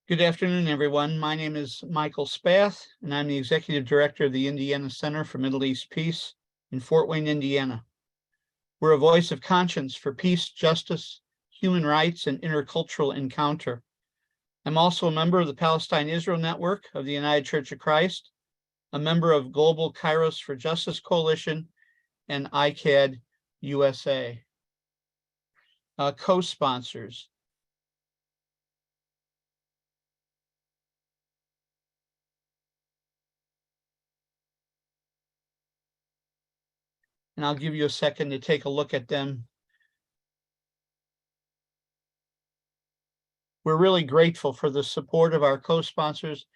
Good afternoon, everyone. My name is Michael Spath, and I'm the Executive Director of the Indiana Center for Middle East Peace in Fort Wayne, Indiana. We're a voice of conscience for peace, justice, human rights, and intercultural encounter. I'm also a member of the Palestine-Israel Network of the United Church of Christ, a member of Global Kairos for Justice Coalition, and ICAD USA. Co-sponsors. And I'll give you a second to take a look at them. We're really grateful for the support of our co-sponsors,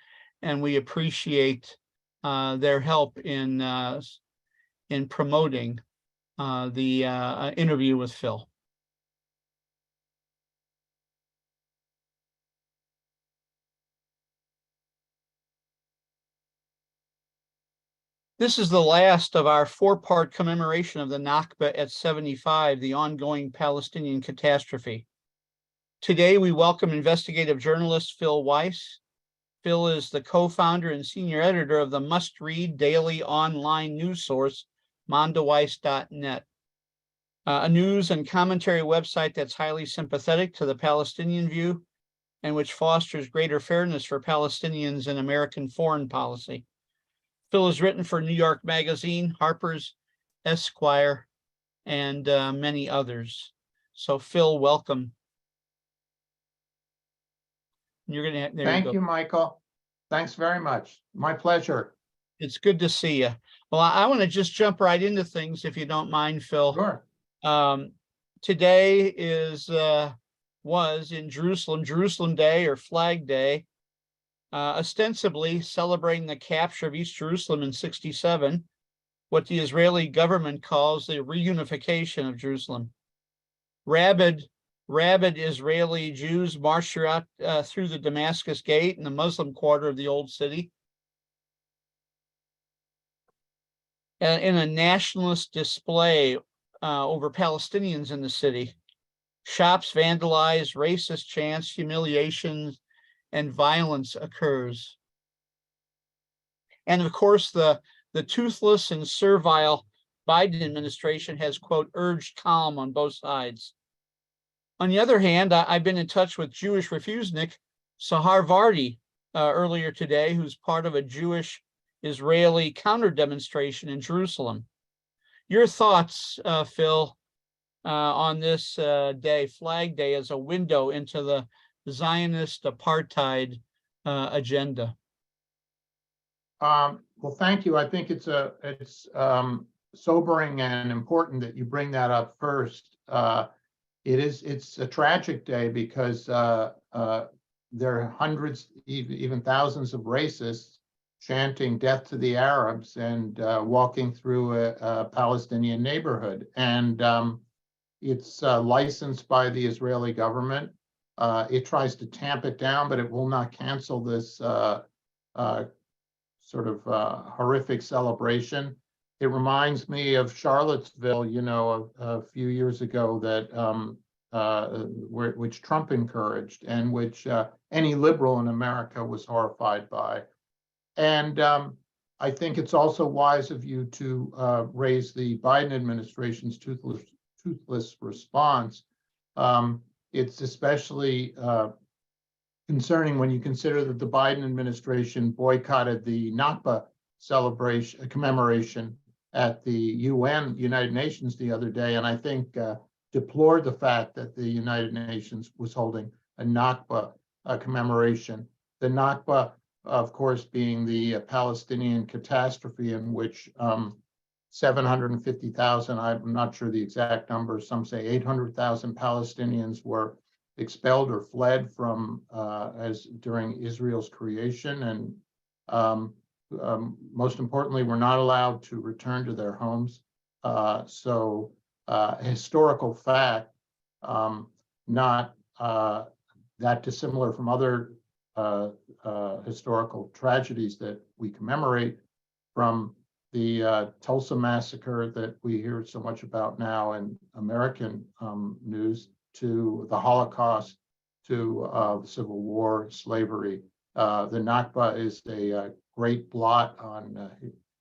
and we appreciate their help in promoting the interview with Phil. This is the last of our four-part commemoration of the Nakba at 75, the ongoing Palestinian catastrophe. Today, we welcome investigative journalist Phil Weiss. Phil is the co-founder and senior editor of the must-read daily online news source, Mondoweiss.net, a news and commentary website that's highly sympathetic to the Palestinian view and which fosters greater fairness for Palestinians in American foreign policy. Phil has written for New York Magazine, Harper's, Esquire, and many others. So Phil, welcome. You're gonna. Thank you, Michael. Thanks very much. My pleasure. It's good to see you. Well, I want to just jump right into things, if you don't mind, Phil. Sure. Today was in Jerusalem Day or Flag Day, ostensibly celebrating the capture of East Jerusalem in '67, what the Israeli government calls the reunification of Jerusalem. Rabid Israeli Jews marched through the Damascus Gate in the Muslim quarter of the old city in a nationalist display over Palestinians in the city. Shops vandalized, racist chants, humiliations, and violence occurs. And of course, the toothless and servile Biden administration has, quote, urged calm on both sides. On the other hand, I've been in touch with Jewish refusenik Sahar Vardi earlier today, who's part of a Jewish-Israeli counter-demonstration in Jerusalem. Your thoughts, Phil, on this day, Flag Day, as a window into the Zionist apartheid agenda? Well, thank you. I think it's sobering and important that you bring that up first. It's a tragic day because there are hundreds, even thousands of racists chanting death to the Arabs and walking through a Palestinian neighborhood. And it's licensed by the Israeli government. It tries to tamp it down, but it will not cancel this sort of horrific celebration. It reminds me of Charlottesville, a few years ago which Trump encouraged and which any liberal in America was horrified by. And I think it's also wise of you to raise the Biden administration's toothless response. It's especially concerning when you consider that the Biden administration boycotted the Nakba commemoration at the United Nations the other day, and I think deplored the fact that the United Nations was holding a Nakba commemoration. The Nakba, of course, being the Palestinian catastrophe in which 750,000, I'm not sure the exact number, some say 800,000 Palestinians were expelled or fled from during Israel's creation, and most importantly, were not allowed to return to their homes. So a historical fact, not that dissimilar from other historical tragedies that we commemorate, from the Tulsa massacre that we hear so much about now in American news, to the Holocaust to the Civil War, slavery. The Nakba is a great blot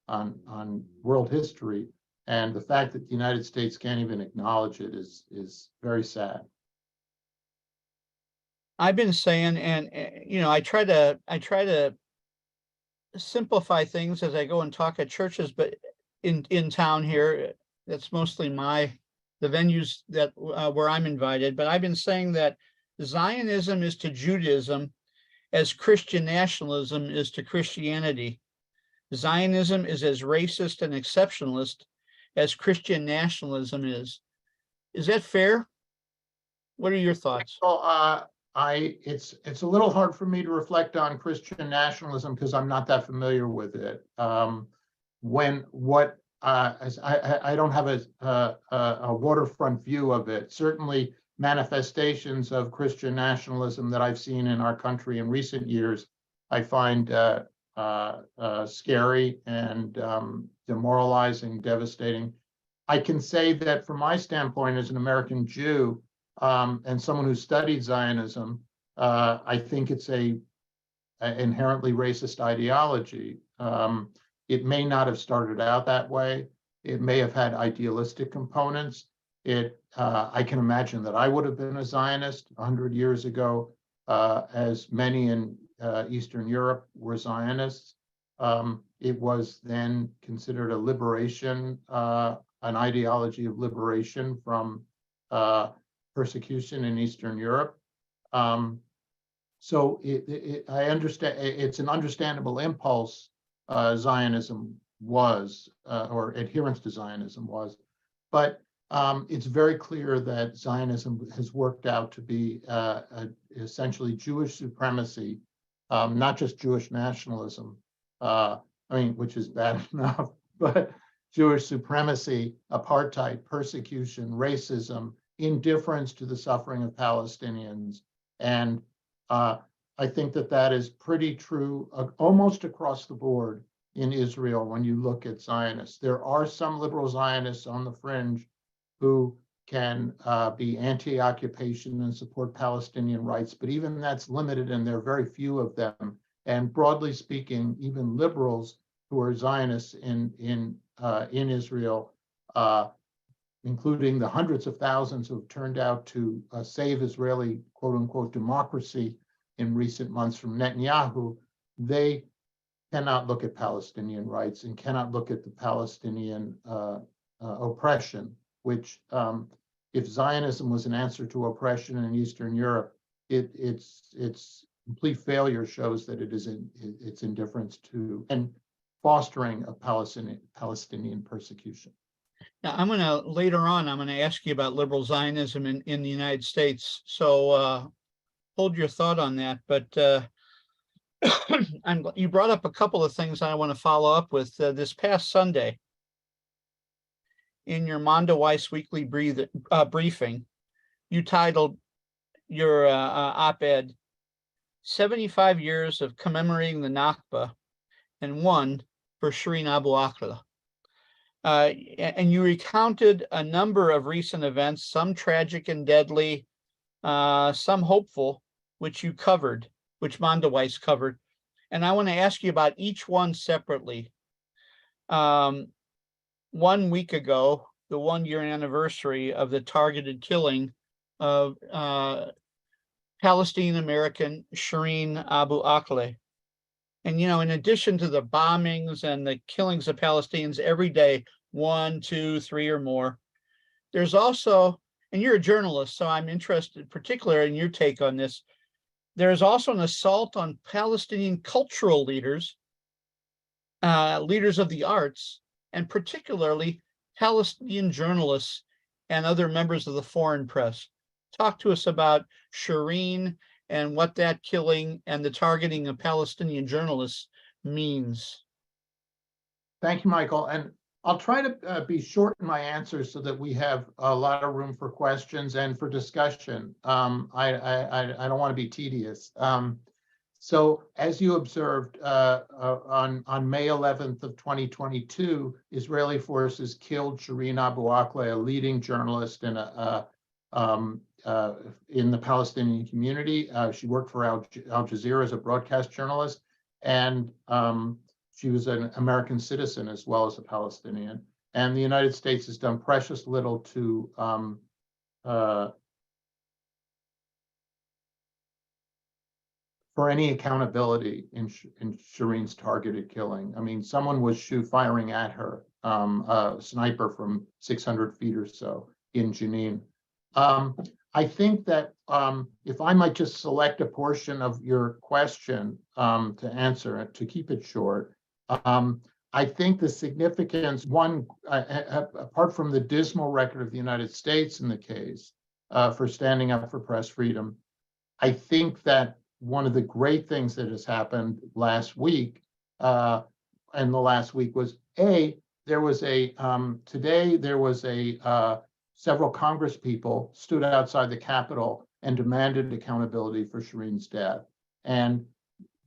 on world history, and the fact that the United States can't even acknowledge it is very sad. I've been saying, and I try to simplify things as I go and talk at churches, but in town here, that's mostly the venues that where I'm invited. But I've been saying that Zionism is to Judaism as Christian nationalism is to Christianity. Zionism is as racist and exceptionalist as Christian nationalism is. Is that fair? What are your thoughts? Well, it's a little hard for me to reflect on Christian nationalism because I'm not that familiar with it. I don't have a waterfront view of it. Certainly, manifestations of Christian nationalism that I've seen in our country in recent years, I find scary and demoralizing, devastating. I can say that from my standpoint as an American Jew, and someone who studied Zionism, I think it's a inherently racist ideology. It may not have started out that way. It may have had idealistic components. I can imagine that I would have been a Zionist 100 years ago, as many in Eastern Europe were Zionists. It was then considered a liberation, an ideology of liberation from persecution in Eastern Europe. So I understand it's an understandable impulse Zionism was, or adherence to Zionism was, but it's very clear that Zionism has worked out to be essentially Jewish supremacy, not just Jewish nationalism, which is bad enough, but Jewish supremacy, apartheid, persecution, racism, indifference to the suffering of Palestinians. And I think that is pretty true almost across the board in Israel when you look at Zionists. There are some liberal Zionists on the fringe who can be anti-occupation and support Palestinian rights, but even that's limited and there are very few of them. And broadly speaking, even liberals who are Zionists in Israel, including the hundreds of thousands who have turned out to save Israeli quote unquote democracy in recent months from Netanyahu, they cannot look at Palestinian rights and cannot look at the Palestinian oppression, which if Zionism was an answer to oppression in Eastern Europe, its complete failure shows that its indifference to and fostering of Palestinian persecution. Now, later on, I'm gonna ask you about liberal Zionism in the United States. So hold your thought on that. But you brought up a couple of things I want to follow up with. This past Sunday, in your Mondoweiss weekly briefing, you titled your op-ed 75 years of commemorating the Nakba and one for Shireen Abu Akleh. And you recounted a number of recent events, some tragic and deadly, some hopeful, which Mondoweiss covered. And I want to ask you about each one separately. 1 week ago, the 1-year anniversary of the targeted killing of Palestinian American Shireen Abu Akleh. And, in addition to the bombings and the killings of Palestinians every day, 1, 2, 3 or more, there's also, and you're a journalist, so I'm interested particularly in your take on this. There's also an assault on Palestinian cultural leaders, leaders of the arts, and particularly Palestinian journalists and other members of the foreign press. Talk to us about Shireen and what that killing and the targeting of Palestinian journalists means. Thank you, Michael. And I'll try to be short in my answers so that we have a lot of room for questions and for discussion. I don't want to be tedious. So as you observed, on May 11th of 2022, Israeli forces killed Shireen Abu Akleh, a leading journalist and a in the Palestinian community. She worked for Al Jazeera as a broadcast journalist, and she was an American citizen as well as a Palestinian. And the United States has done precious little to for any accountability in Shireen's targeted killing. I mean, someone was firing at her, a sniper from 600 feet or so in Jenin. I think that if I might just select a portion of your question to answer it, to keep it short, I think the significance, one, apart from the dismal record of the United States in the case for standing up for press freedom, I think that one of the great things that has happened last week, and the last week was today there was several Congress people stood outside the Capitol and demanded accountability for Shireen's death. And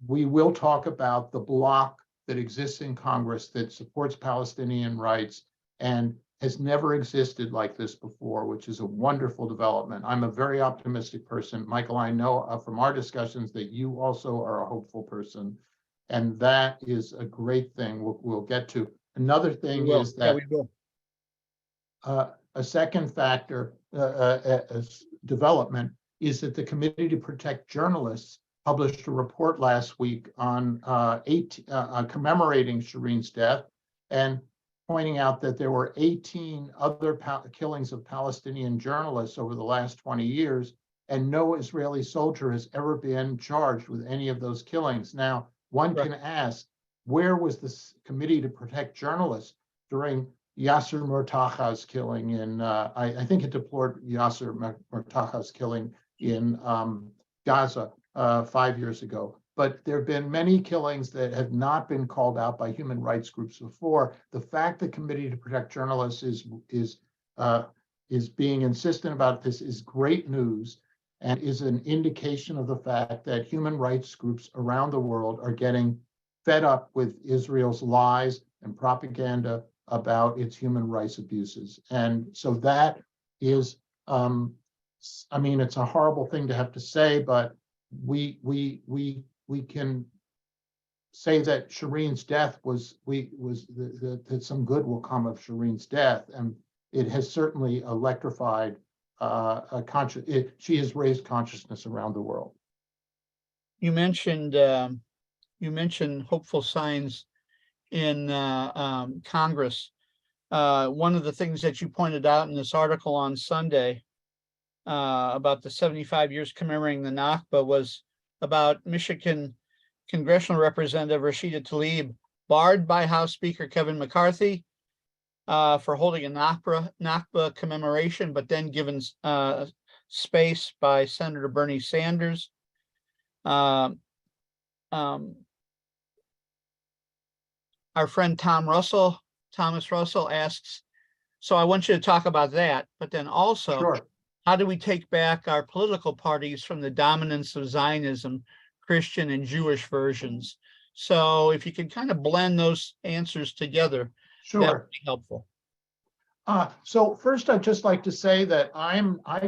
we will talk about the bloc that exists in Congress that supports Palestinian rights and has never existed like this before, which is a wonderful development. I'm a very optimistic person. Michael, I know from our discussions that you also are a hopeful person, and that is a great thing we'll get to. Another thing is that a second factor, development, is that the Committee to Protect Journalists published a report last week on commemorating Shireen's death and pointing out that there were 18 other killings of Palestinian journalists over the last 20 years, and no Israeli soldier has ever been charged with any of those killings. Now, one can ask, where was this Committee to Protect Journalists during Yasser Murtaja's killing in, I think it deplored Yasser Murtaja's killing in Gaza 5 years ago. But there have been many killings that have not been called out by human rights groups before. The fact that Committee to Protect Journalists is being insistent about this is great news, and is an indication of the fact that human rights groups around the world are getting fed up with Israel's lies and propaganda about its human rights abuses. And so that is, I mean, it's a horrible thing to have to say, but we can say that Shireen's death that some good will come of Shireen's death, and it has certainly electrified she has raised consciousness around the world. You mentioned hopeful signs in Congress. One of the things that you pointed out in this article on Sunday about the 75 years commemorating the Nakba was about Michigan Congressional Representative Rashida Tlaib, barred by House Speaker Kevin McCarthy for holding a Nakba commemoration, but then given space by Senator Bernie Sanders. Our friend Thomas Russell asks, so I want you to talk about that, but then also, Sure. How do we take back our political parties from the dominance of Zionism, Christian and Jewish versions? So if you can kind of blend those answers together, Sure. that would be helpful. So first, I'd just like to say that I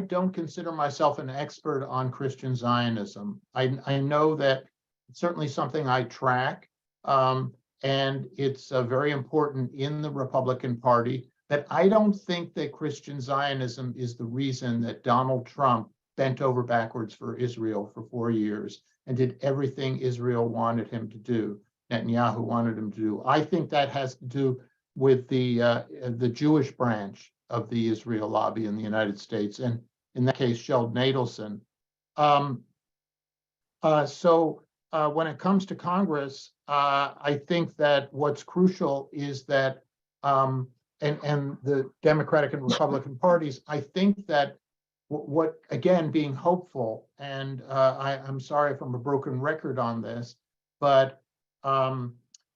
don't consider myself an expert on Christian Zionism. I know that it's certainly something I track, and it's very important in the Republican Party. That I don't think that Christian Zionism is the reason that Donald Trump bent over backwards for Israel for 4 years and did everything Israel wanted him to do, Netanyahu wanted him to do. I think that has to do with the Jewish branch of the Israel lobby in the United States, and in that case, Sheldon Adelson. So when it comes to Congress, I think that what's crucial is that, and the Democratic and Republican parties, I think that what again, being hopeful, and I'm sorry if I'm a broken record on this, but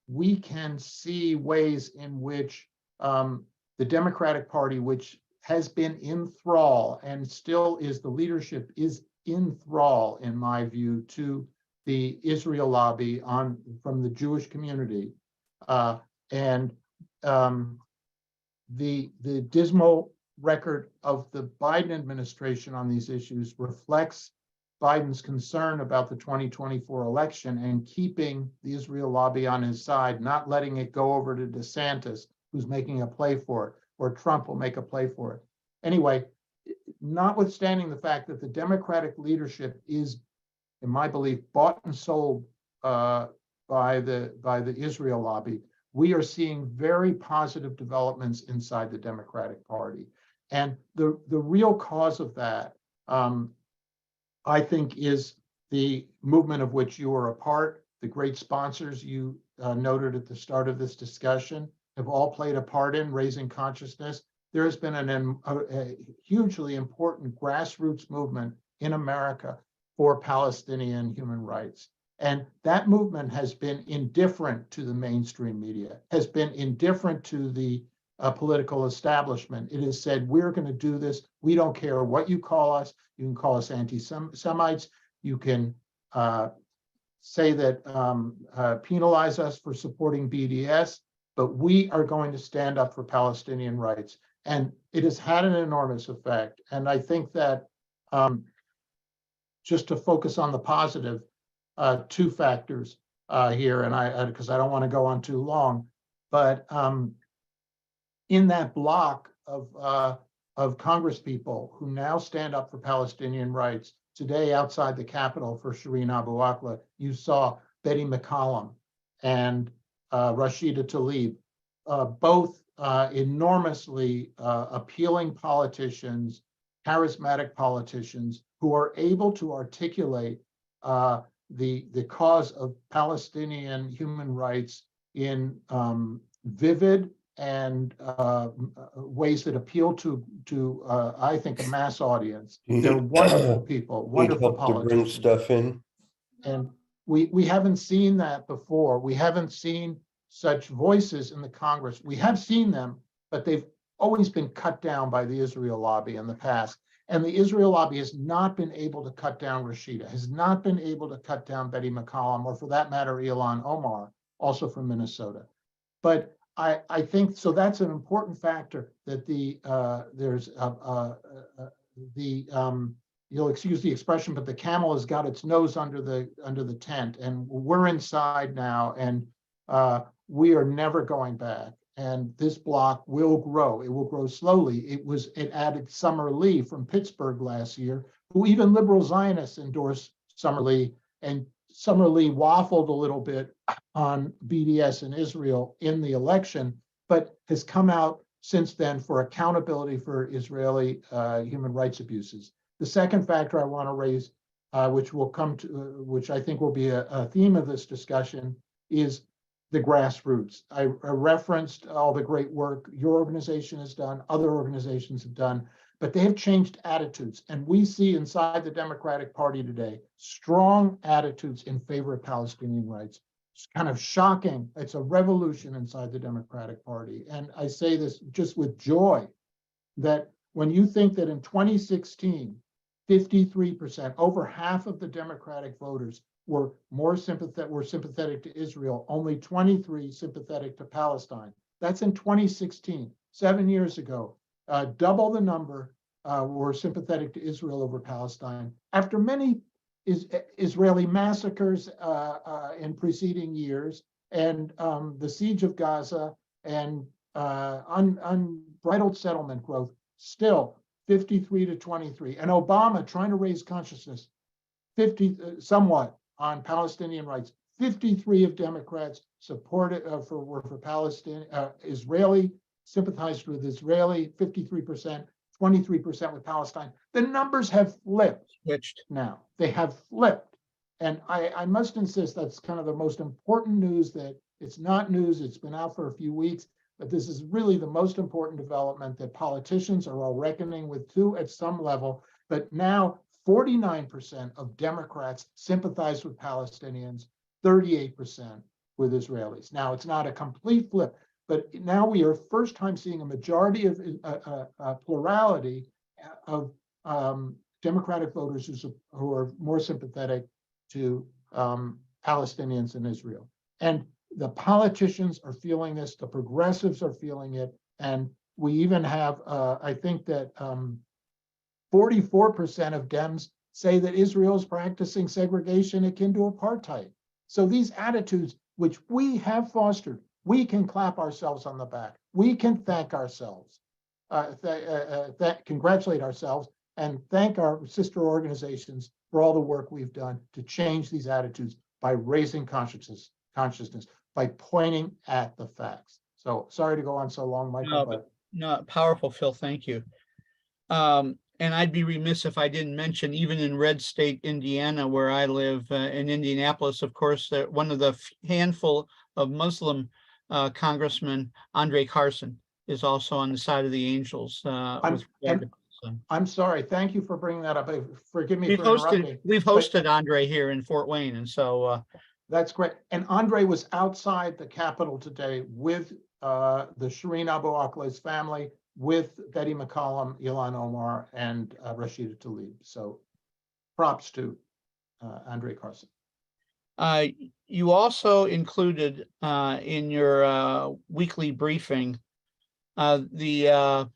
we can see ways in which the Democratic Party, which has been in thrall and still is, the leadership is in thrall, in my view, to the Israel lobby from the Jewish community, and the dismal record of the Biden administration on these issues reflects Biden's concern about the 2024 election and keeping the Israel lobby on his side, not letting it go over to DeSantis, who's making a play for it, or Trump will make a play for it. Anyway, notwithstanding the fact that the Democratic leadership is, in my belief, bought and sold by the Israel lobby, we are seeing very positive developments inside the Democratic Party. And the real cause of that, I think, is the movement of which you are a part. The great sponsors you noted at the start of this discussion have all played a part in raising consciousness. There has been a hugely important grassroots movement in America for Palestinian human rights. And that movement has been indifferent to the mainstream media, has been indifferent to the political establishment. It has said, we're going to do this. We don't care what you call us. You can call us anti-Semites. You can say that, penalize us for supporting BDS, but we are going to stand up for Palestinian rights. And it has had an enormous effect. And I think that just to focus on the positive, two factors here, and because I don't want to go on too long, but in that block of Congress people who now stand up for Palestinian rights, today outside the Capitol for Shireen Abu Akleh, you saw Betty McCollum and Rashida Tlaib, both enormously appealing politicians, charismatic politicians who are able to articulate the cause of Palestinian human rights in vivid and ways that appeal to I think, a mass audience. They're wonderful people, wonderful politicians. To bring stuff in. And we haven't seen that before. We haven't seen such voices in the Congress. We have seen them, but they've always been cut down by the Israel lobby in the past. And the Israel lobby has not been able to cut down Rashida, has not been able to cut down Betty McCollum, or for that matter, Ilhan Omar, also from Minnesota. But I think, so that's an important factor, that you'll excuse the expression, but the camel has got its nose under the tent, and we're inside now, and we are never going back. And this block will grow. It will grow slowly. It added Summer Lee from Pittsburgh last year, who even liberal Zionists endorsed Summer Lee, and Summer Lee waffled a little bit on BDS in Israel in the election, but has come out since then for accountability for Israeli human rights abuses. The second factor I want to raise, which I think will be a theme of this discussion, is the grassroots. I referenced all the great work your organization has done, other organizations have done, but they have changed attitudes. And we see inside the Democratic Party today, strong attitudes in favor of Palestinian rights. It's kind of shocking. It's a revolution inside the Democratic Party. And I say this just with joy, that when you think that in 2016, 53%, over half of the Democratic voters were sympathetic to Israel, only 23 sympathetic to Palestine. That's in 2016, 7 years ago. Double the number were sympathetic to Israel over Palestine. After many Israeli massacres in preceding years, and the siege of Gaza, and unbridled settlement growth, still 53 to 23. And Obama trying to raise consciousness, somewhat on Palestinian rights. 53 of Democrats supported were for Palestine, Israeli, sympathized with Israeli, 53%, 23% with Palestine. The numbers have flipped now. They have flipped. And I must insist that's kind of the most important news, that it's not news, it's been out for a few weeks, but this is really the most important development that politicians are all reckoning with too at some level. But now 49% of Democrats sympathize with Palestinians, 38% with Israelis. Now, it's not a complete flip, but now we are first time seeing a majority of plurality of Democratic voters who are more sympathetic to Palestinians in Israel. And the politicians are feeling this, the progressives are feeling it, and We even have, I think that 44% of Dems say that Israel is practicing segregation akin to apartheid. So these attitudes, which we have fostered, we can clap ourselves on the back. We can thank ourselves, congratulate ourselves, and thank our sister organizations for all the work we've done to change these attitudes by raising consciousness, by pointing at the facts. So sorry to go on so long, Michael, No, but no, powerful, Phil. Thank you. And I'd be remiss if I didn't mention, even in red state Indiana, where I live, in Indianapolis, of course, that one of the handful of Muslim congressmen, Andre Carson, is also on the side of the Angels. I'm sorry. Thank you for bringing that up. Forgive me We've for interrupting. hosted Andre here in Fort Wayne, and so that's great. And Andre was outside the Capitol today with the Shireen Abu Akleh's family, with Betty McCollum, Ilhan Omar, and Rashida Tlaib. So props to Andre Carson. you also included in your weekly briefing the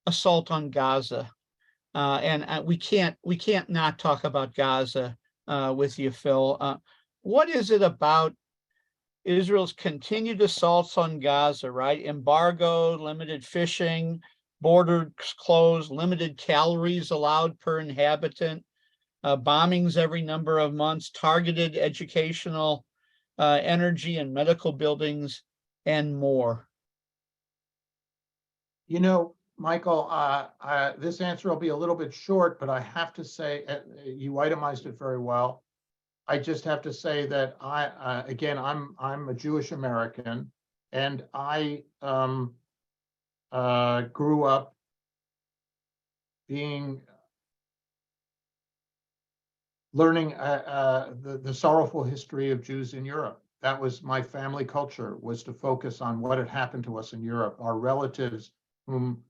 assault on Gaza, and we can't not talk about Gaza with you, Phil. What is it about Israel's continued assaults on Gaza, right? Embargo, limited fishing, borders closed, limited calories allowed per inhabitant, bombings every number of months, targeted educational, energy and medical buildings, and more. You know, Michael, this answer will be a little bit short, but I have to say, you itemized it very well. I just have to say that again, I'm a Jewish American, and I grew up learning the sorrowful history of Jews in Europe. That was my family culture, was to focus on what had happened to us in Europe. Our relatives, whom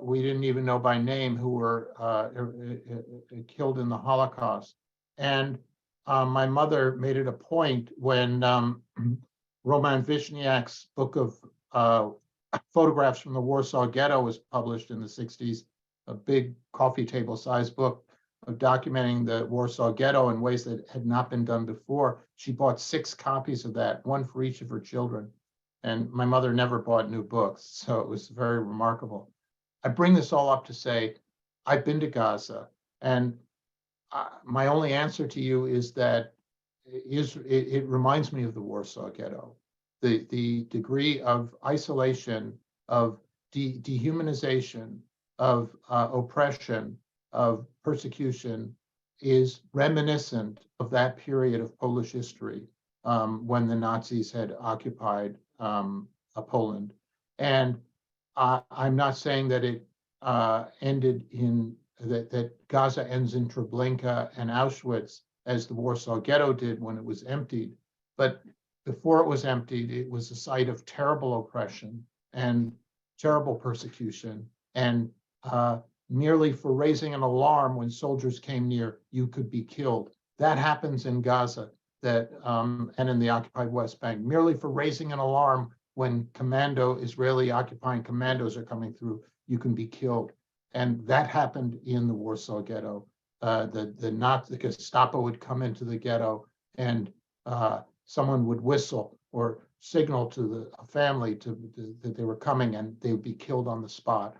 we didn't even know by name, who were killed in the Holocaust. And my mother made it a point when Roman Vishniak's book of photographs from the Warsaw Ghetto was published in the 60s, a big coffee table sized book of documenting the Warsaw Ghetto in ways that had not been done before. She bought 6 copies of that, one for each of her children. And my mother never bought new books, so it was very remarkable. I bring this all up to say, I've been to Gaza, and my only answer to you is that it reminds me of the Warsaw Ghetto. The degree of isolation, of dehumanization, of oppression, of persecution is reminiscent of that period of Polish history when the Nazis had occupied Poland. And I'm not saying that it ended in that Gaza ends in Treblinka and Auschwitz as the Warsaw Ghetto did when it was emptied. But before it was emptied, it was a site of terrible oppression and terrible persecution. And merely for raising an alarm when soldiers came near, you could be killed. That happens in Gaza and in the occupied West Bank. Merely for raising an alarm when Israeli occupying commandos are coming through, you can be killed. And that happened in the Warsaw Ghetto. The Gestapo would come into the ghetto, and someone would whistle or signal to the family that they were coming, and they would be killed on the spot.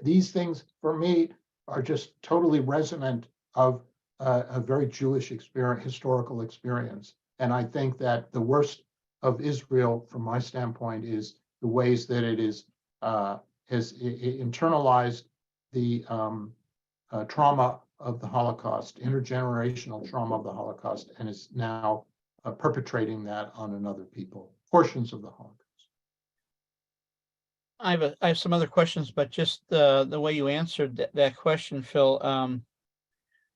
These things for me are just totally resonant of a very Jewish historical experience. And I think that the worst of Israel, from my standpoint, is the ways that it has internalized the trauma of the Holocaust, intergenerational trauma of the Holocaust, and is now perpetrating that on another people, portions of the Holocaust. I have some other questions, but just the way you answered that question, Phil,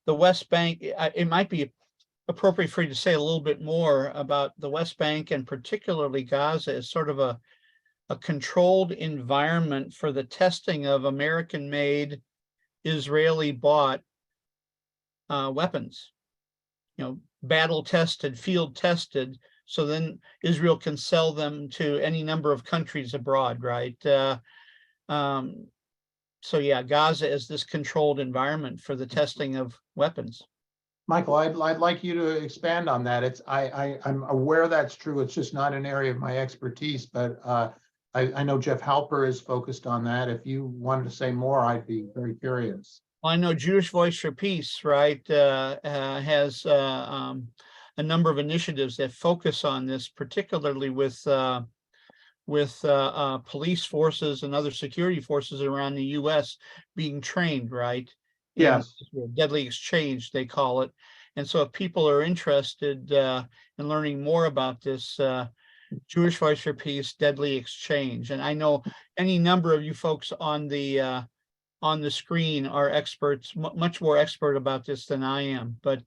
the West Bank, it might be appropriate for you to say a little bit more about the West Bank, and particularly Gaza, as sort of a controlled environment for the testing of American-made, Israeli-bought weapons, battle-tested, field-tested, so then Israel can sell them to any number of countries abroad, right? So yeah, Gaza is this controlled environment for the testing of weapons. Michael, I'd like you to expand on that. I'm aware that's true. It's just not an area of my expertise, but I know Jeff Halper is focused on that. If you wanted to say more, I'd be very curious. Well, I know Jewish Voice for Peace, right, has a number of initiatives that focus on this, particularly with police forces and other security forces around the U.S. being trained, right? Yes. Deadly exchange, they call it. And so if people are interested in learning more about this, Jewish Voice for Peace, Deadly Exchange. And I know any number of you folks on the screen are experts, much more expert about this than I am. But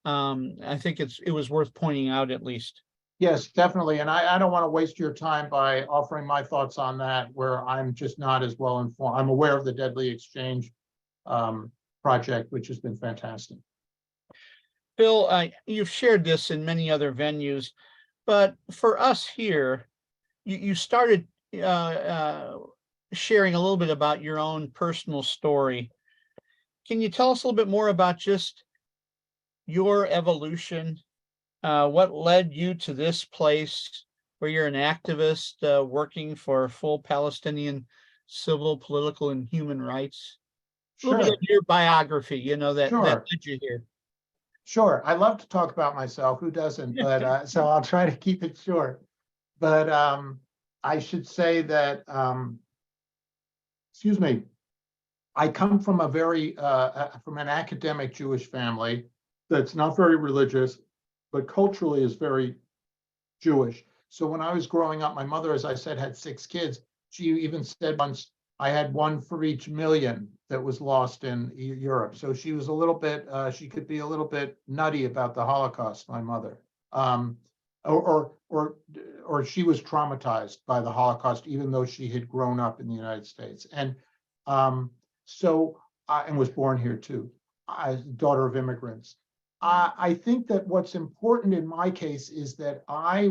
I think it was worth pointing out at least. Yes, definitely. And I don't want to waste your time by offering my thoughts on that, where I'm just not as well informed. I'm aware of the Deadly Exchange project, which has been fantastic. Bill, you've shared this in many other venues, but for us here, you started sharing a little bit about your own personal story. Can you tell us a little bit more about just your evolution? What led you to this place where you're an activist working for full Palestinian civil, political, and human rights? A little bit of your biography, that led you here. Sure. I love to talk about myself. Who doesn't? But so I'll try to keep it short. But I should say that, excuse me, I come from a from an academic Jewish family that's not very religious, but culturally is very Jewish. So when I was growing up, my mother, as I said, had 6 kids. She even said once, I had one for each million that was lost in Europe. So she was a little bit, she could be a little bit nutty about the Holocaust, my mother. Or she was traumatized by the Holocaust, even though she had grown up in the United States. And and was born here too, as daughter of immigrants. I think that what's important in my case is that I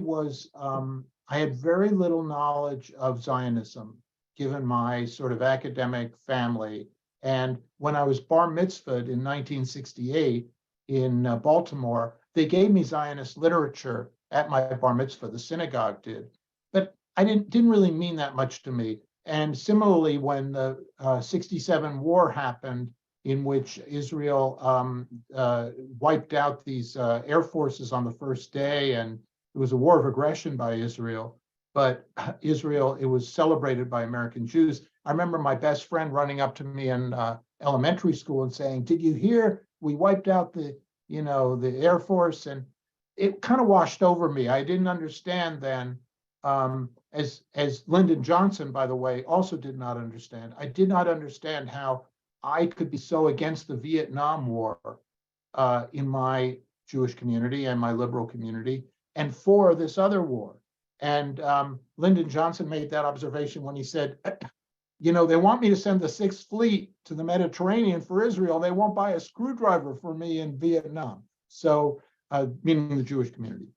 had very little knowledge of Zionism, given my sort of academic family. And when I was bar mitzvahed in 1968 in Baltimore, they gave me Zionist literature at my bar mitzvah, the synagogue did. But I didn't really mean that much to me. And similarly, when the 67 war happened, in which Israel wiped out these air forces on the first day, and it was a war of aggression by Israel. But Israel, it was celebrated by American Jews. I remember my best friend running up to me in elementary school and saying, "Did you hear we wiped out the Air Force?" And it kind of washed over me. I didn't understand then, as Lyndon Johnson, by the way, also did not understand. I did not understand how I could be so against the Vietnam War in my Jewish community and my liberal community, and for this other war. And Lyndon Johnson made that observation when he said, they want me to send the 6th Fleet to the Mediterranean for Israel. They won't buy a screwdriver for me in Vietnam. So, meaning the Jewish community.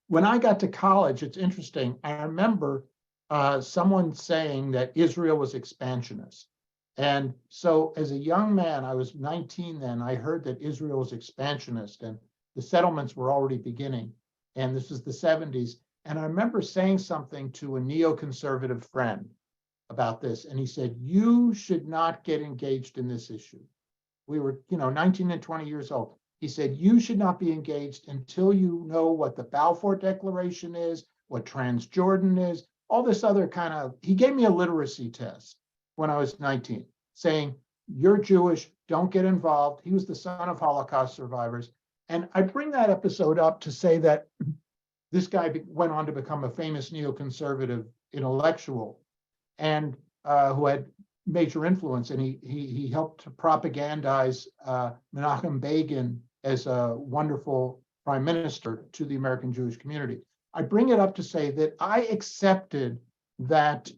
When I got to college, it's interesting. I remember someone saying that Israel was expansionist. And so as a young man, I was 19 then, I heard that Israel was expansionist and the settlements were already beginning. And this was the 70s. And I remember saying something to a neoconservative friend about this. And he said, "You should not get engaged in this issue." We were, 19 and 20 years old. He said, "You should not be engaged until you know what the Balfour Declaration is, what Transjordan is, all this other kind of," he gave me a literacy test when I was 19, saying, "You're Jewish, don't get involved." He was the son of Holocaust survivors. And I bring that episode up to say that this guy went on to become a famous neoconservative intellectual, and who had major influence. And he helped to propagandize Menachem Begin as a wonderful prime minister to the American Jewish community. I bring it up to say that I accepted that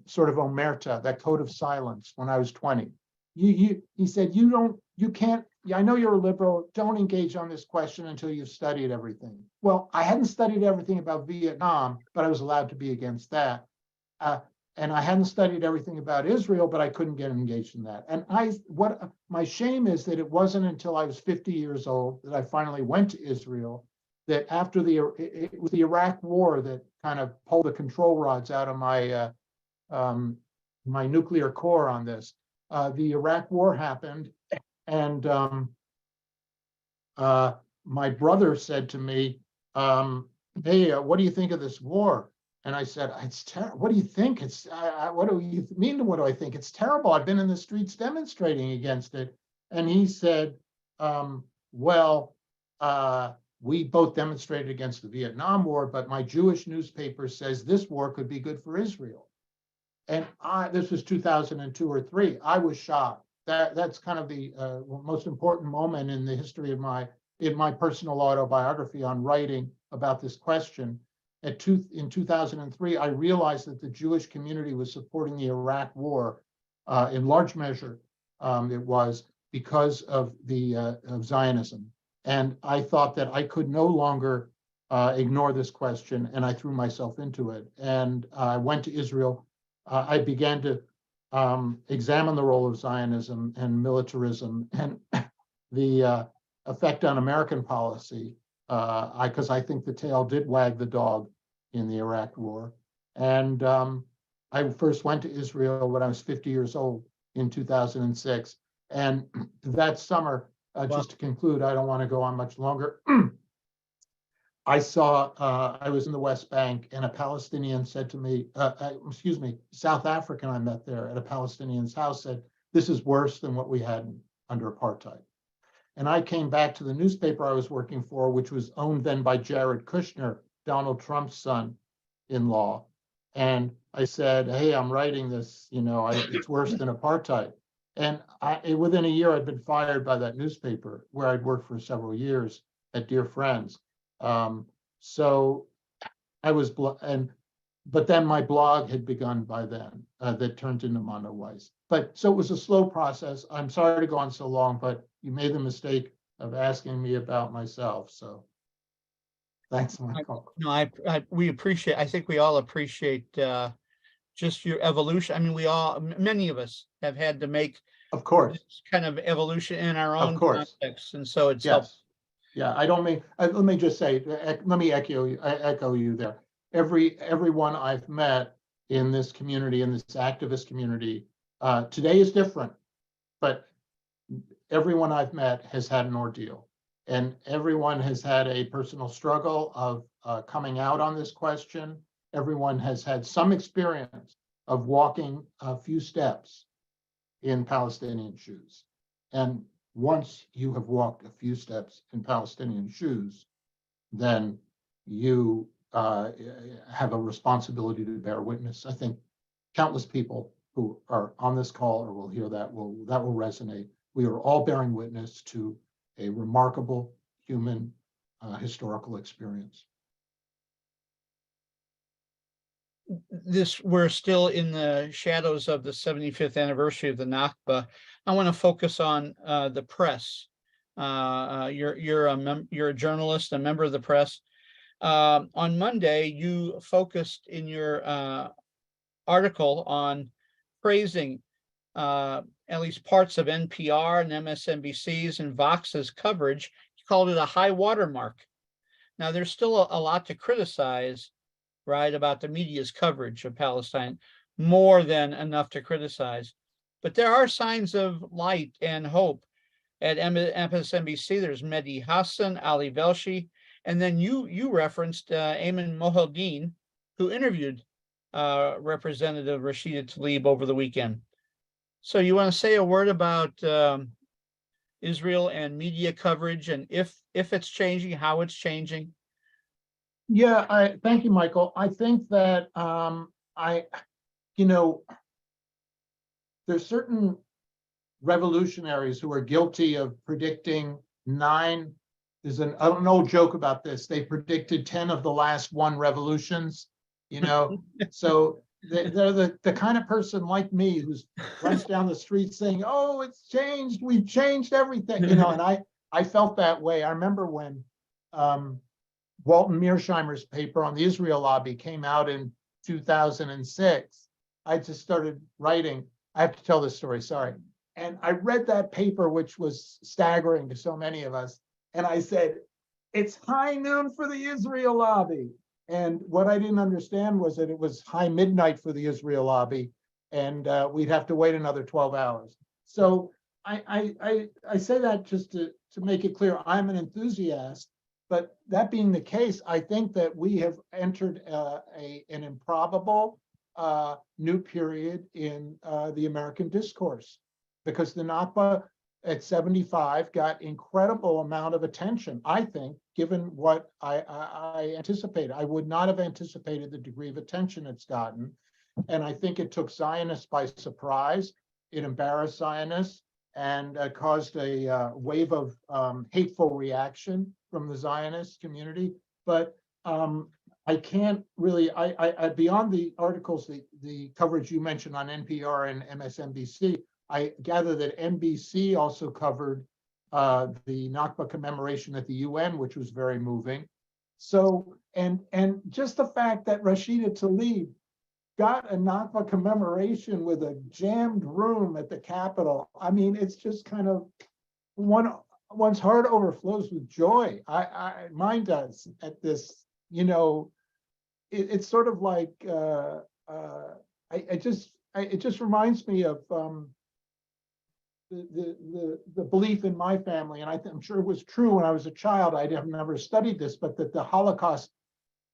sort of omerta, that code of silence, when I was 20. He said, you can't, I know you're a liberal, don't engage on this question until you've studied everything. Well, I hadn't studied everything about Vietnam, but I was allowed to be against that. and I hadn't studied everything about Israel, but I couldn't get engaged in that. And what my shame is that it wasn't until I was 50 years old that I finally went to Israel, that after it was the Iraq War that kind of pulled the control rods out of my nuclear core on this. The Iraq War happened, and my brother said to me, hey, what do you think of this war? And I said, it's terrible. What do you think? What do you mean? What do I think? It's terrible. I've been in the streets demonstrating against it. And he said, well, we both demonstrated against the Vietnam War, but my Jewish newspaper says this war could be good for Israel. And this was 2002 or 3. I was shocked. That's kind of the most important moment in the history of in my personal autobiography on writing about this question. In 2003, I realized that the Jewish community was supporting the Iraq War in large measure. It was because of of Zionism. And I thought that I could no longer ignore this question, and I threw myself into it. And I went to Israel. I began to examine the role of Zionism and militarism and the effect on American policy, because I think the tail did wag the dog in the Iraq War. And I first went to Israel when I was 50 years old in 2006. And that summer, just to conclude, I don't want to go on much longer. I was in the West Bank, and a Palestinian said to me, South African I met there at a Palestinian's house said, this is worse than what we had under apartheid. And I came back to the newspaper I was working for, which was owned then by Jared Kushner, Donald Trump's son-in-law. And I said, hey, I'm writing this, it's worse than apartheid. And within a year, I'd been fired by that newspaper where I'd worked for several years at Dear Friends. So I was, but then my blog had begun by then, that turned into Mondoweiss. So it was a slow process. I'm sorry to go on so long, but you made the mistake of asking me about myself. So thanks, Michael. We appreciate, I think we all appreciate just your evolution. I mean, many of us have had to make, of course, this kind of evolution in our own context. And so it's helpful. Yeah, I don't mean, let me just say, let me echo you there. Everyone I've met in this community, in this activist community, today is different, but everyone I've met has had an ordeal, and everyone has had a personal struggle of coming out on this question. Everyone has had some experience of walking a few steps in Palestinian shoes. And once you have walked a few steps in Palestinian shoes, then you have a responsibility to bear witness. I think countless people who are on this call or will hear that will resonate. We are all bearing witness to a remarkable human historical experience. We're still in the shadows of the 75th anniversary of the Nakba. I want to focus on the press. You're a journalist, a member of the press. On Monday, you focused in your article on praising at least parts of NPR and MSNBC's and Vox's coverage. You called it a high watermark. Now, there's still a lot to criticize, right, about the media's coverage of Palestine, more than enough to criticize. But there are signs of light and hope. At MSNBC, there's Mehdi Hassan, Ali Velshi, and then you referenced Ayman Mohyeldin, who interviewed Representative Rashida Tlaib over the weekend. So you want to say a word about Israel and media coverage, and if it's changing, how it's changing? Yeah, thank you, Michael. I think that there's certain revolutionaries who are guilty of predicting 9. There's an old joke about this. They predicted 10 of the last 1 revolutions. So they're the kind of person like me who runs down the street saying, "Oh, it's changed. We've changed everything." And I felt that way. I remember when Walton Mearsheimer's paper on the Israel lobby came out in 2006. I just started writing. I have to tell this story, sorry. And I read that paper, which was staggering to so many of us. And I said, it's high noon for the Israel lobby. And what I didn't understand was that it was high midnight for the Israel lobby, and we'd have to wait another 12 hours. So I say that just to make it clear, I'm an enthusiast, but that being the case, I think that we have entered an improbable new period in the American discourse, because the Nakba at 75 got incredible amount of attention, I think, given what I anticipated. I would not have anticipated the degree of attention it's gotten. And I think it took Zionists by surprise. It embarrassed Zionists and caused a wave of hateful reaction from the Zionist community. But I can't really, I beyond the articles, the coverage you mentioned on NPR and MSNBC, I gather that NBC also covered the Nakba commemoration at the UN, which was very moving. So, and just the fact that Rashida Tlaib got a Nakba commemoration with a jammed room at the Capitol, I mean, it's just kind of one's heart overflows with joy. Mine does at this, you know. It's sort of like it just reminds me of the belief in my family, and I'm sure it was true when I was a child. I have never studied this, but that the Holocaust,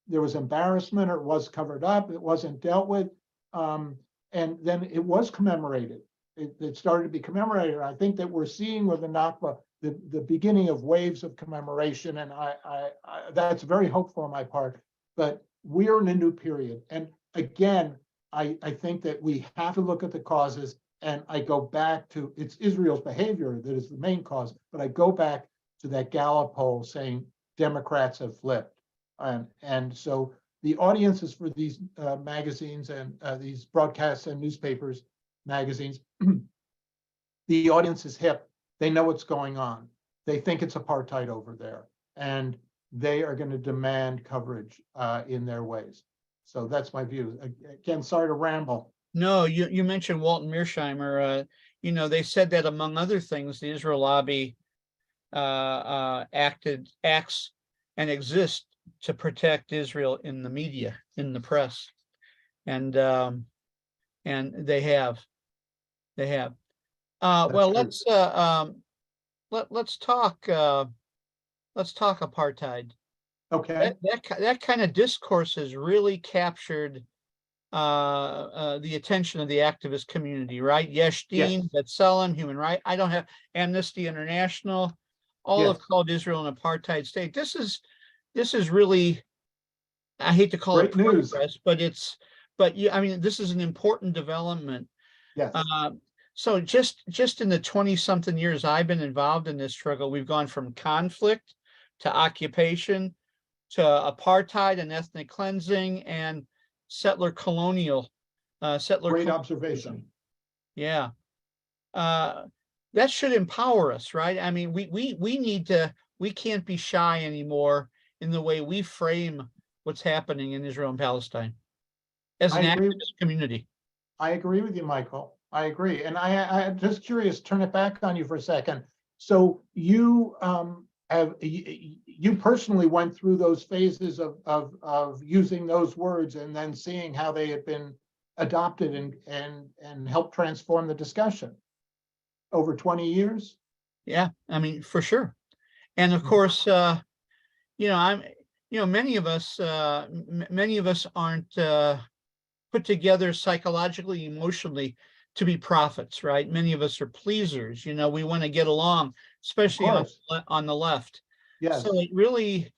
there was embarrassment, or it was covered up, it wasn't dealt with, and then it was commemorated. It started to be commemorated. I think that we're seeing with the Nakba the beginning of waves of commemoration, and I that's very hopeful on my part. But we're in a new period, and again, I think that we have to look at the causes. And I go back to, it's Israel's behavior that is the main cause, but I go back to that Gallup poll saying Democrats have flipped. And so the audiences for these magazines and these broadcasts and newspapers, magazines, the audience is hip. They know what's going on. They think it's apartheid over there. And they are going to demand coverage in their ways. So that's my view. Again, sorry to ramble. No, you mentioned Walton Mearsheimer. You know, they said that among other things, the Israel lobby acts and exists to protect Israel in the media, in the press, and they have. Well, let's talk apartheid. Okay. That kind of discourse has really captured the attention of the activist community, right? Yesh Deen, B'Tselem, Human Rights. I don't have Amnesty International. All have called Israel an apartheid state. This is really, I hate to call it progress, but I mean, this is an important development. Yes. So just in the 20-something years I've been involved in this struggle, we've gone from conflict to occupation to apartheid and ethnic cleansing and settler colonial. Great observation. Yeah. That should empower us, right? I mean, we can't be shy anymore in the way we frame what's happening in Israel and Palestine as an activist community. I agree with you, Michael. I agree. And I'm just curious, turn it back on you for a second. So you you personally went through those phases of using those words and then seeing how they had been adopted and helped transform the discussion over 20 years? Yeah, I mean, for sure. And of course, many of us aren't put together psychologically, emotionally to be prophets, right? Many of us are pleasers. We want to get along, especially on the left. Yes. So it really,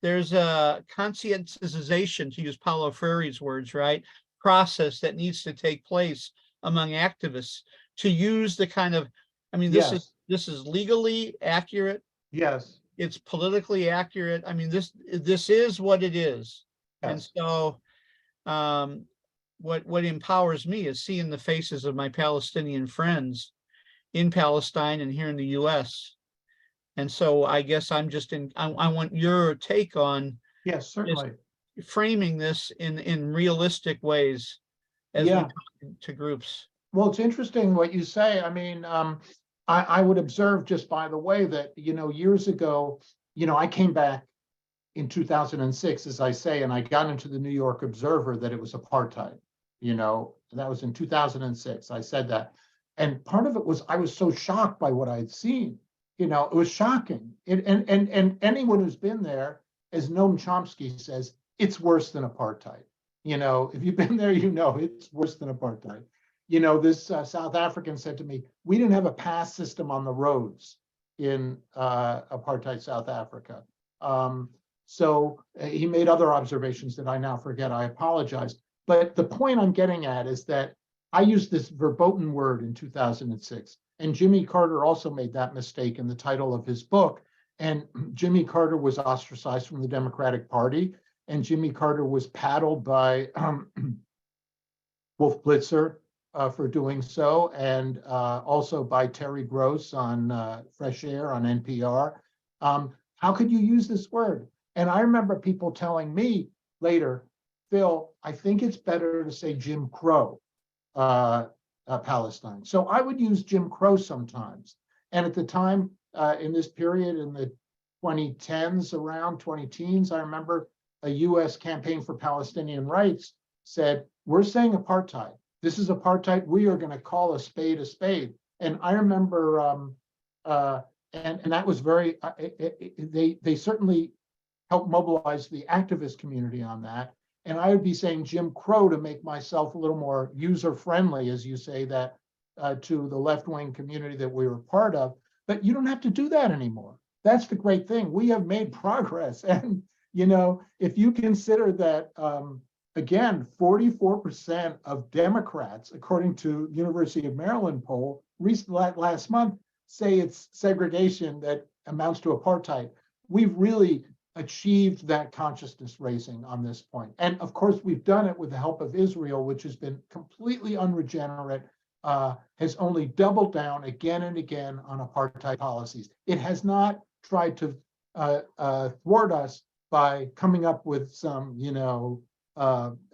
there's a conscientization, to use Paulo Freire's words, right? Process that needs to take place among activists to use the kind of, I mean, this is legally accurate. Yes. It's politically accurate. I mean, this is what it is. Yes. And so what empowers me is seeing the faces of my Palestinian friends in Palestine and here in the US. And so I guess I'm just I want your take on certainly framing this in realistic ways as we Yeah. talk to groups. Well, it's interesting what you say. I mean, I would observe just by the way that, years ago, I came back in 2006, as I say, and I got into the New York Observer that it was apartheid. That was in 2006. I said that. And part of it was I was so shocked by what I had seen. It was shocking. And anyone who's been there, as Noam Chomsky says, it's worse than apartheid. If you've been there, it's worse than apartheid. This South African said to me, we didn't have a pass system on the roads in apartheid South Africa. So he made other observations that I now forget. I apologize. But the point I'm getting at is that I used this verboten word in 2006. And Jimmy Carter also made that mistake in the title of his book. And Jimmy Carter was ostracized from the Democratic Party. And Jimmy Carter was paddled by Wolf Blitzer for doing so, and also by Terry Gross on Fresh Air on NPR. How could you use this word? And I remember people telling me later, Phil, I think it's better to say Jim Crow Palestine. So I would use Jim Crow sometimes. And at the time, in this period, in the 2010s, around 20-teens, I remember a US Campaign for Palestinian Rights said, we're saying apartheid. This is apartheid. We are going to call a spade a spade. And I remember, and that was very, they certainly helped mobilize the activist community on that. And I would be saying Jim Crow to make myself a little more user-friendly, as you say, that to the left-wing community that we were part of. But you don't have to do that anymore. That's the great thing. We have made progress. And, if you consider that, again, 44% of Democrats, according to University of Maryland poll, last month, say it's segregation that amounts to apartheid. We've really achieved that consciousness raising on this point. And of course, we've done it with the help of Israel, which has been completely unregenerate, has only doubled down again and again on apartheid policies. It has not tried to thwart us by coming up with some,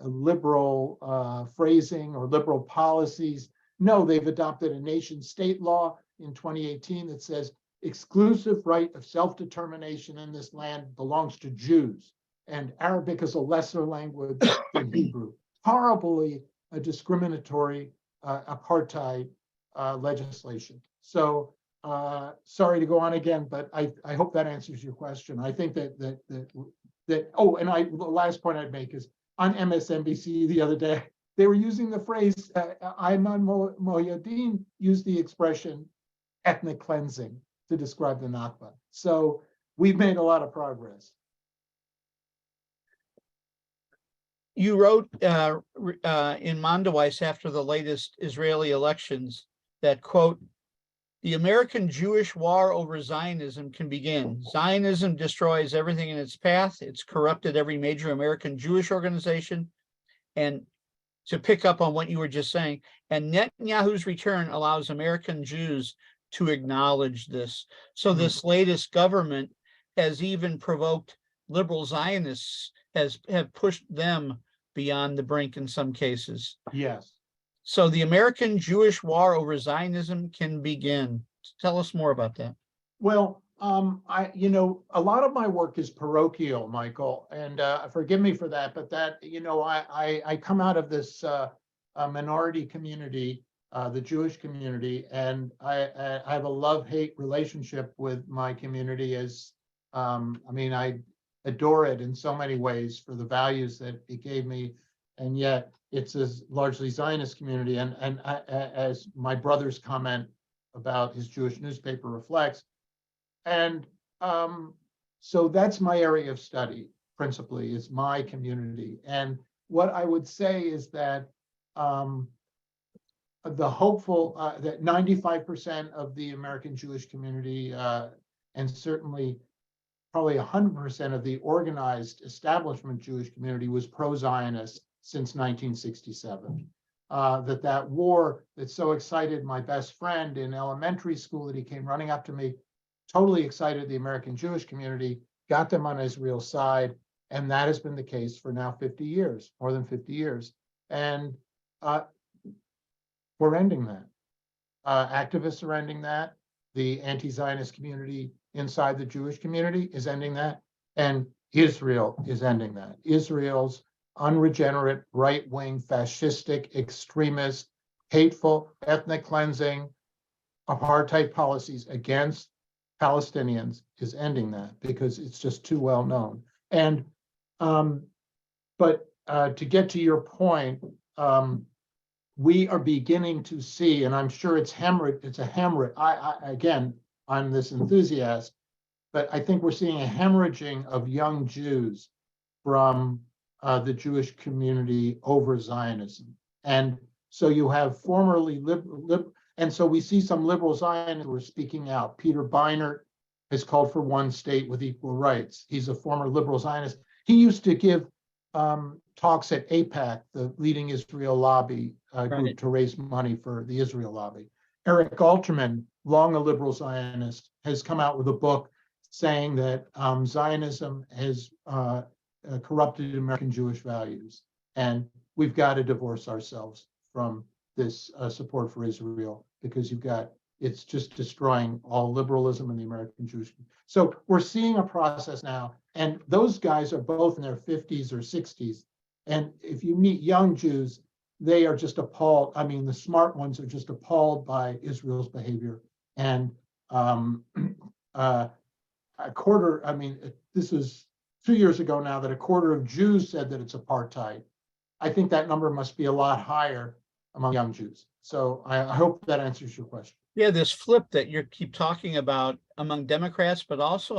liberal phrasing or liberal policies. No, they've adopted a nation state law in 2018 that says exclusive right of self-determination in this land belongs to Jews, and Arabic is a lesser language than Hebrew. Horribly discriminatory apartheid legislation. So sorry to go on again, but I hope that answers your question. I think that the last point I'd make is on MSNBC the other day, they were using the phrase, Ayman Mohyeddin used the expression ethnic cleansing to describe the Nakba. So we've made a lot of progress. You wrote in Mondoweiss after the latest Israeli elections that, quote, the American Jewish war over Zionism can begin. Zionism destroys everything in its path. It's corrupted every major American Jewish organization. And to pick up on what you were just saying, and Netanyahu's return allows American Jews to acknowledge this. So this latest government has even provoked liberal Zionists, have pushed them beyond the brink in some cases. Yes. So the American Jewish war over Zionism can begin. Tell us more about that. Well, a lot of my work is parochial, Michael, and forgive me for that, but that, I come out of this minority community, the Jewish community, and I have a love-hate relationship with my community as, I adore it in so many ways for the values that it gave me, and yet it's a largely Zionist community. And as my brother's comment about his Jewish newspaper reflects. And so that's my area of study, principally, is my community. And what I would say is that the hopeful, that 95% of the American Jewish community, and certainly probably 100% of the organized establishment Jewish community was pro-Zionist since 1967. That war that so excited my best friend in elementary school that he came running up to me, totally excited the American Jewish community, got them on Israel's side, and that has been the case for now 50 years, more than 50 years. And uh, we're ending that. Activists are ending that. The anti-Zionist community inside the Jewish community is ending that. And Israel is ending that. Israel's unregenerate, right-wing, fascistic, extremist, hateful, ethnic cleansing, apartheid policies against Palestinians is ending that because it's just too well known. And but to get to your point, we are beginning to see, and I'm sure it's a hemorrhage. Again, I'm this enthusiast, but I think we're seeing a hemorrhaging of young Jews from the Jewish community over Zionism. And so you have formerly and so we see some liberal Zionists who are speaking out. Peter Beinart has called for one state with equal rights. He's a former liberal Zionist. He used to give talks at AIPAC, the leading Israel lobby group, to raise money for the Israel lobby. Eric Alterman, long a liberal Zionist, has come out with a book saying that Zionism has corrupted American Jewish values, and we've got to divorce ourselves from this support for Israel because it's just destroying all liberalism in the American Jewish. So we're seeing a process now, and those guys are both in their 50s or 60s. And if you meet young Jews, they are just appalled. I mean, the smart ones are just appalled by Israel's behavior. And a quarter, I mean, this was 2 years ago now that a quarter of Jews said that it's apartheid. I think that number must be a lot higher among young Jews. So I hope that answers your question. Yeah, this flip that you keep talking about among Democrats, but also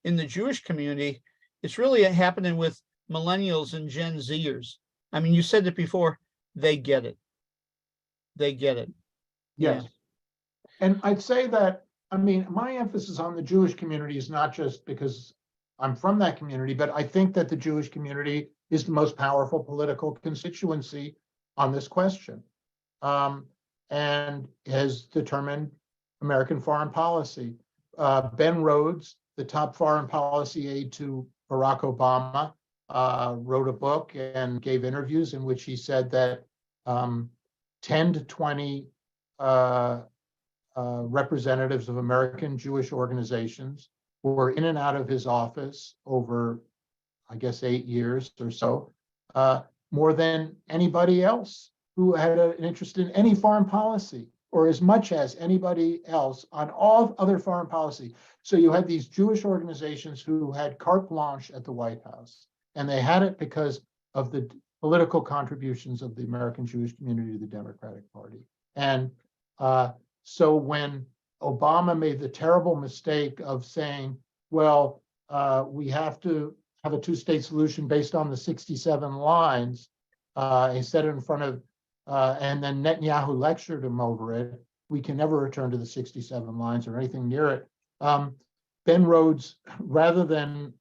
in the Jewish community, it's really happening with millennials and Gen Zers. I mean, you said it before, they get it. They get it. Yes. Yeah. And I'd say that, I mean, my emphasis on the Jewish community is not just because I'm from that community, but I think that the Jewish community is the most powerful political constituency on this question, and has determined American foreign policy. Ben Rhodes, the top foreign policy aide to Barack Obama, wrote a book and gave interviews in which he said that 10 to 20 representatives of American Jewish organizations were in and out of his office over, I guess, 8 years or so, more than anybody else who had an interest in any foreign policy, or as much as anybody else on all other foreign policy. So you had these Jewish organizations who had carte blanche at the White House, and they had it because of the political contributions of the American Jewish community to the Democratic Party. And so when Obama made the terrible mistake of saying, well, we have to have a two-state solution based on the 67 lines, he said it in front of, and then Netanyahu lectured him over it. We can never return to the 67 lines or anything near it. Ben Rhodes, rather than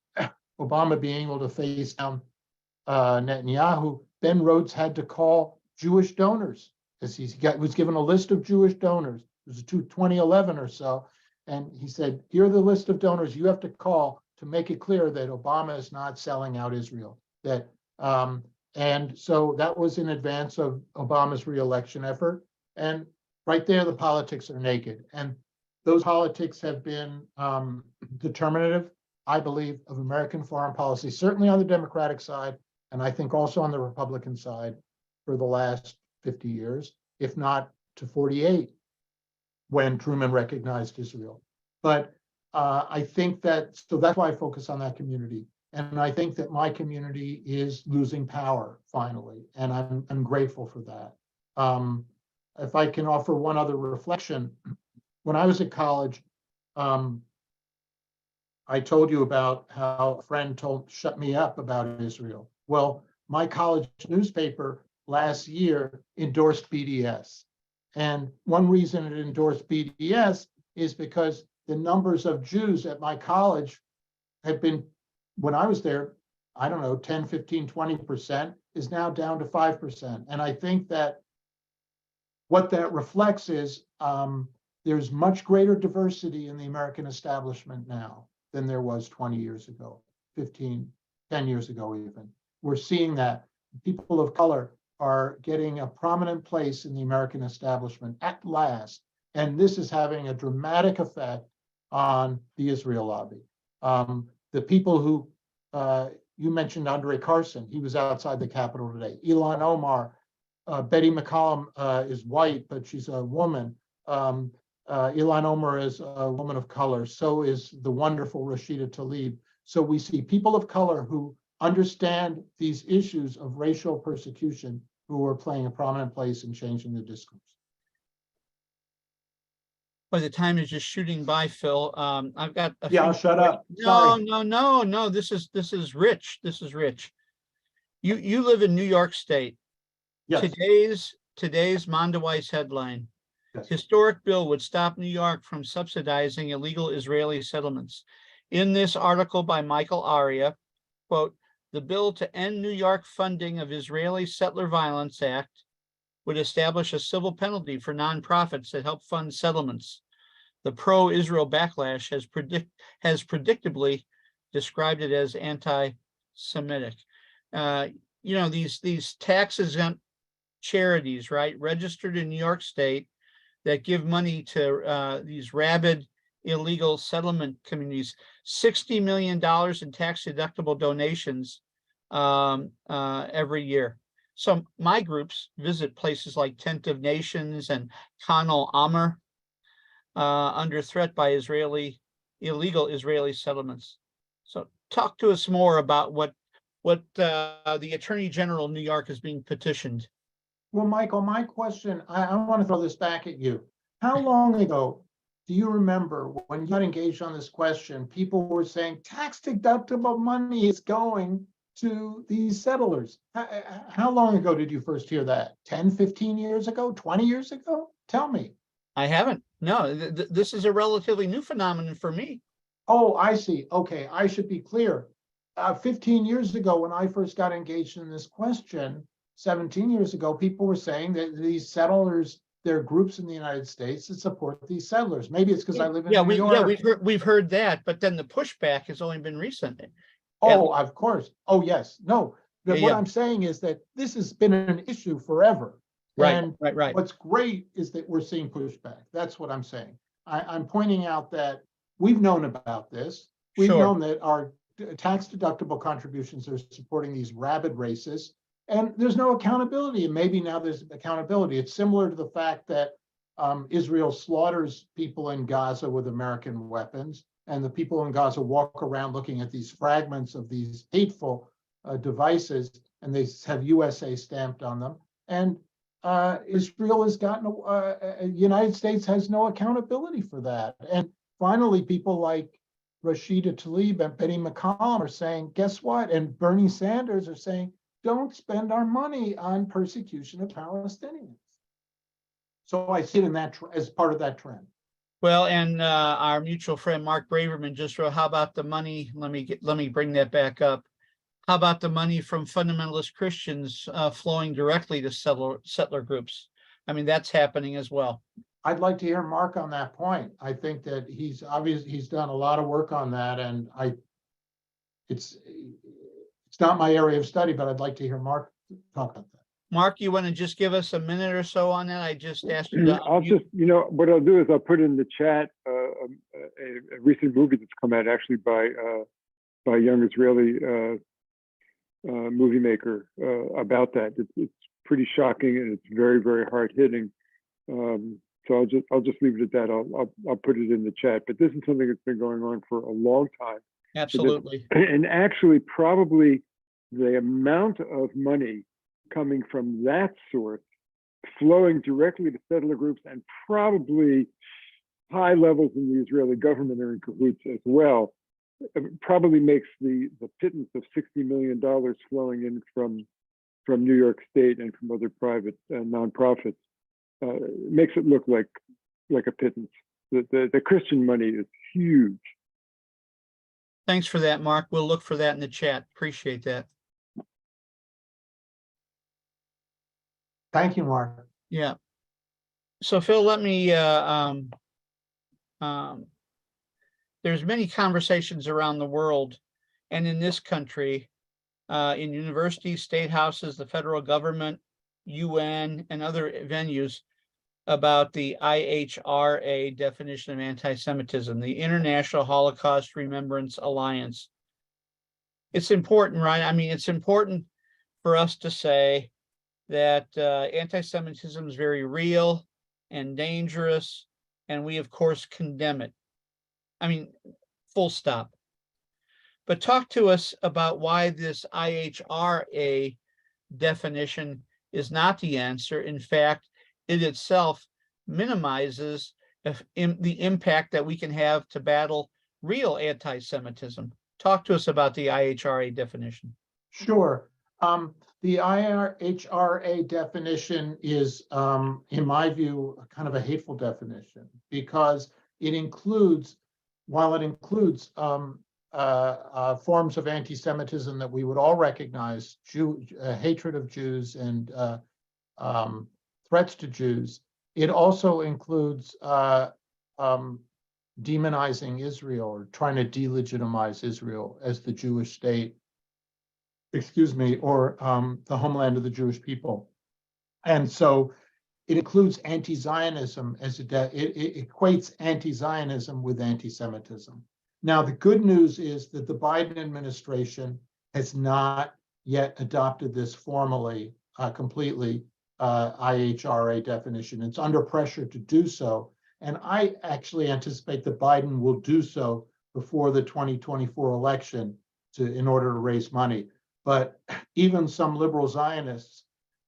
Obama being able to face down Netanyahu, Ben Rhodes had to call Jewish donors, because was given a list of Jewish donors. It was 2011 or so. And he said, here are the list of donors you have to call to make it clear that Obama is not selling out Israel. And so that was in advance of Obama's reelection effort. And right there, the politics are naked. And those politics have been determinative, I believe, of American foreign policy, certainly on the Democratic side, and I think also on the Republican side for the last 50 years, if not to 48, when Truman recognized Israel. But I think so that's why I focus on that community. And I think that my community is losing power finally, and I'm grateful for that. If I can offer one other reflection, when I was at college, I told you about how a friend shut me up about Israel. Well, my college newspaper last year endorsed BDS. And one reason it endorsed BDS is because the numbers of Jews at my college have been, when I was there, I don't know, 10, 15, 20%, is now down to 5%. And I think that what that reflects is there's much greater diversity in the American establishment now than there was 20 years ago, 15, 10 years ago even. We're seeing that people of color are getting a prominent place in the American establishment at last. And this is having a dramatic effect on the Israel lobby. The people who, you mentioned Andre Carson, he was outside the Capitol today. Ilhan Omar, Betty McCollum is white, but she's a woman. Ilhan Omar is a woman of color. So is the wonderful Rashida Tlaib. So we see people of color who understand these issues of racial persecution who are playing a prominent place in changing the discourse. Well, the time is just shooting by, Phil. I've got a Yeah, few- I'll shut up. No, Sorry. no. This is rich. This is rich. You live in New York State. Yes. Today's Mondoweiss headline. Yes. Historic bill would stop New York from subsidizing illegal Israeli settlements. In this article by Michael Aria, quote, the bill to end New York funding of Israeli Settler Violence Act would establish a civil penalty for nonprofits that help fund settlements. The pro-Israel backlash has predictably described it as anti-Semitic. These tax-exempt charities, right, registered in New York State that give money to these rabid illegal settlement communities, $60 million in tax-deductible donations every year. So my groups visit places like Tent of Nations and Khan al-Amr under threat by illegal Israeli settlements. So talk to us more about what the Attorney General of New York is being petitioned. Well, Michael, my question, I want to throw this back at you. How long ago do you remember when you got engaged on this question, people were saying tax deductible money is going to these settlers? How long ago did you first hear that? 10, 15 years ago, 20 years ago? Tell me. I haven't. No, this is a relatively new phenomenon for me. Oh, I see. Okay, I should be clear. 15 years ago, when I first got engaged in this question, 17 years ago, people were saying that these settlers, there are groups in the United States that support these settlers. Maybe it's because I live in New York. Yeah, we've heard that, but then the pushback has only been recent. Oh, of course. Oh, yes. No, what Yeah. I'm saying is that this has been an issue forever. Right. What's great is that we're seeing pushback. That's what I'm saying. I'm pointing out that we've known about this. We've known that our tax deductible contributions are supporting these rabid racists, and there's no accountability. And maybe now there's accountability. It's similar to the fact that Israel slaughters people in Gaza with American weapons, and the people in Gaza walk around looking at these fragments of these hateful devices, and they have USA stamped on them. And Israel has gotten, United States has no accountability for that. And finally, people like Rashida Tlaib and Betty McCollum are saying, guess what? And Bernie Sanders are saying, don't spend our money on persecution of Palestinians. So I see it in that as part of that trend. Well, and our mutual friend Mark Braverman just wrote, how about the money? Let me bring that back up. How about the money from fundamentalist Christians flowing directly to settler groups? I mean, that's happening as well. I'd like to hear Mark on that point. I think that he's done a lot of work on that, and it's not my area of study, but I'd like to hear Mark talk about that. Mark, you want to just give us a minute or so on that? I just asked you to. I'll just, what I'll do is I'll put in the chat a recent movie that's come out actually by a young Israeli movie maker about that. It's pretty shocking and it's very, very hard hitting. So I'll just leave it at that. I'll put it in the chat. But this is something that's been going on for a long time. Absolutely. And actually, probably the amount of money coming from that source flowing directly to settler groups, and probably high levels in the Israeli government are in cahoots as well, probably makes the pittance of $60 million flowing in from New York State and from other private nonprofits makes it look like a pittance. The Christian money is huge. Thanks for that, Mark. We'll look for that in the chat. Appreciate that. Thank you, Mark. Yeah. So Phil, let me, there's many conversations around the world and in this country, in universities, state houses, the federal government, UN, and other venues about the IHRA definition of anti-Semitism, the International Holocaust Remembrance Alliance. It's important, right? I mean, it's important for us to say that anti-Semitism is very real and dangerous, and we, of course, condemn it. I mean, full stop. But talk to us about why this IHRA definition is not the answer. In fact, it itself minimizes the impact that we can have to battle real anti-Semitism. Talk to us about the IHRA definition. Sure. The IHRA definition is, in my view, kind of a hateful definition because it includes, while it includes forms of anti-Semitism that we would all recognize, hatred of Jews and threats to Jews, it also includes demonizing Israel or trying to delegitimize Israel as the Jewish state, or the homeland of the Jewish people. And so it includes anti-Zionism as it equates anti-Zionism with anti-Semitism. Now, the good news is that the Biden administration has not yet adopted this formally, completely, IHRA definition. It's under pressure to do so. And I actually anticipate that Biden will do so before the 2024 election in order to raise money. But even some liberal Zionists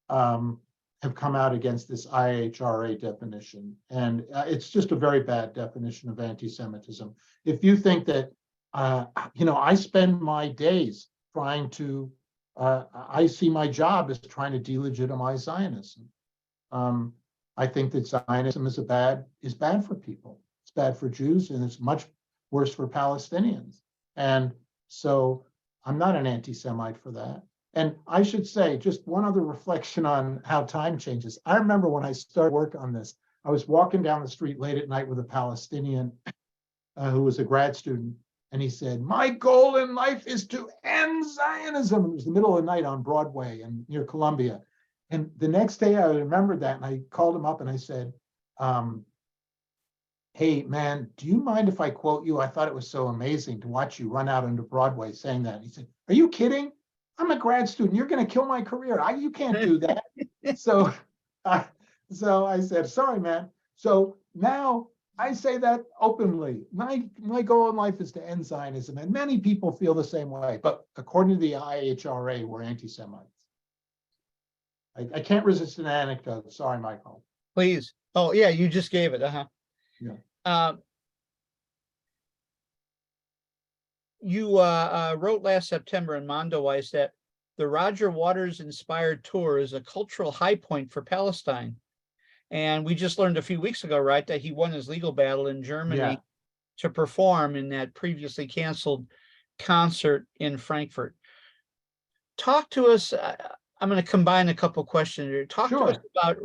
have come out against this IHRA definition. And it's just a very bad definition of anti-Semitism. If you think that, I spend my days trying to, I see my job as trying to delegitimize Zionism. I think that Zionism is bad for people. It's bad for Jews, and it's much worse for Palestinians. And so I'm not an anti-Semite for that. And I should say, just one other reflection on how time changes. I remember when I started work on this, I was walking down the street late at night with a Palestinian who was a grad student, and he said, "My goal in life is to end Zionism." It was the middle of the night on Broadway and near Columbia. And the next day I remembered that, and I called him up and I said, "Hey, man, do you mind if I quote you? I thought it was so amazing to watch you run out onto Broadway saying that." And he said, "Are you kidding? I'm a grad student. You're going to kill my career. You can't do that." So I said, "Sorry, man." So now I say that openly. My goal in life is to end Zionism, and many people feel the same way. But according to the IHRA, we're anti-Semites. I can't resist an anecdote. Sorry, Michael. Please. Oh, yeah, you just gave it. Yeah. You wrote last September in Mondoweiss that the Roger Waters inspired tour is a cultural high point for Palestine. And we just learned a few weeks ago, right, that he won his legal battle in Germany to perform in that previously canceled concert in Frankfurt. Talk to us. I'm going to combine a couple questions here. Talk to us about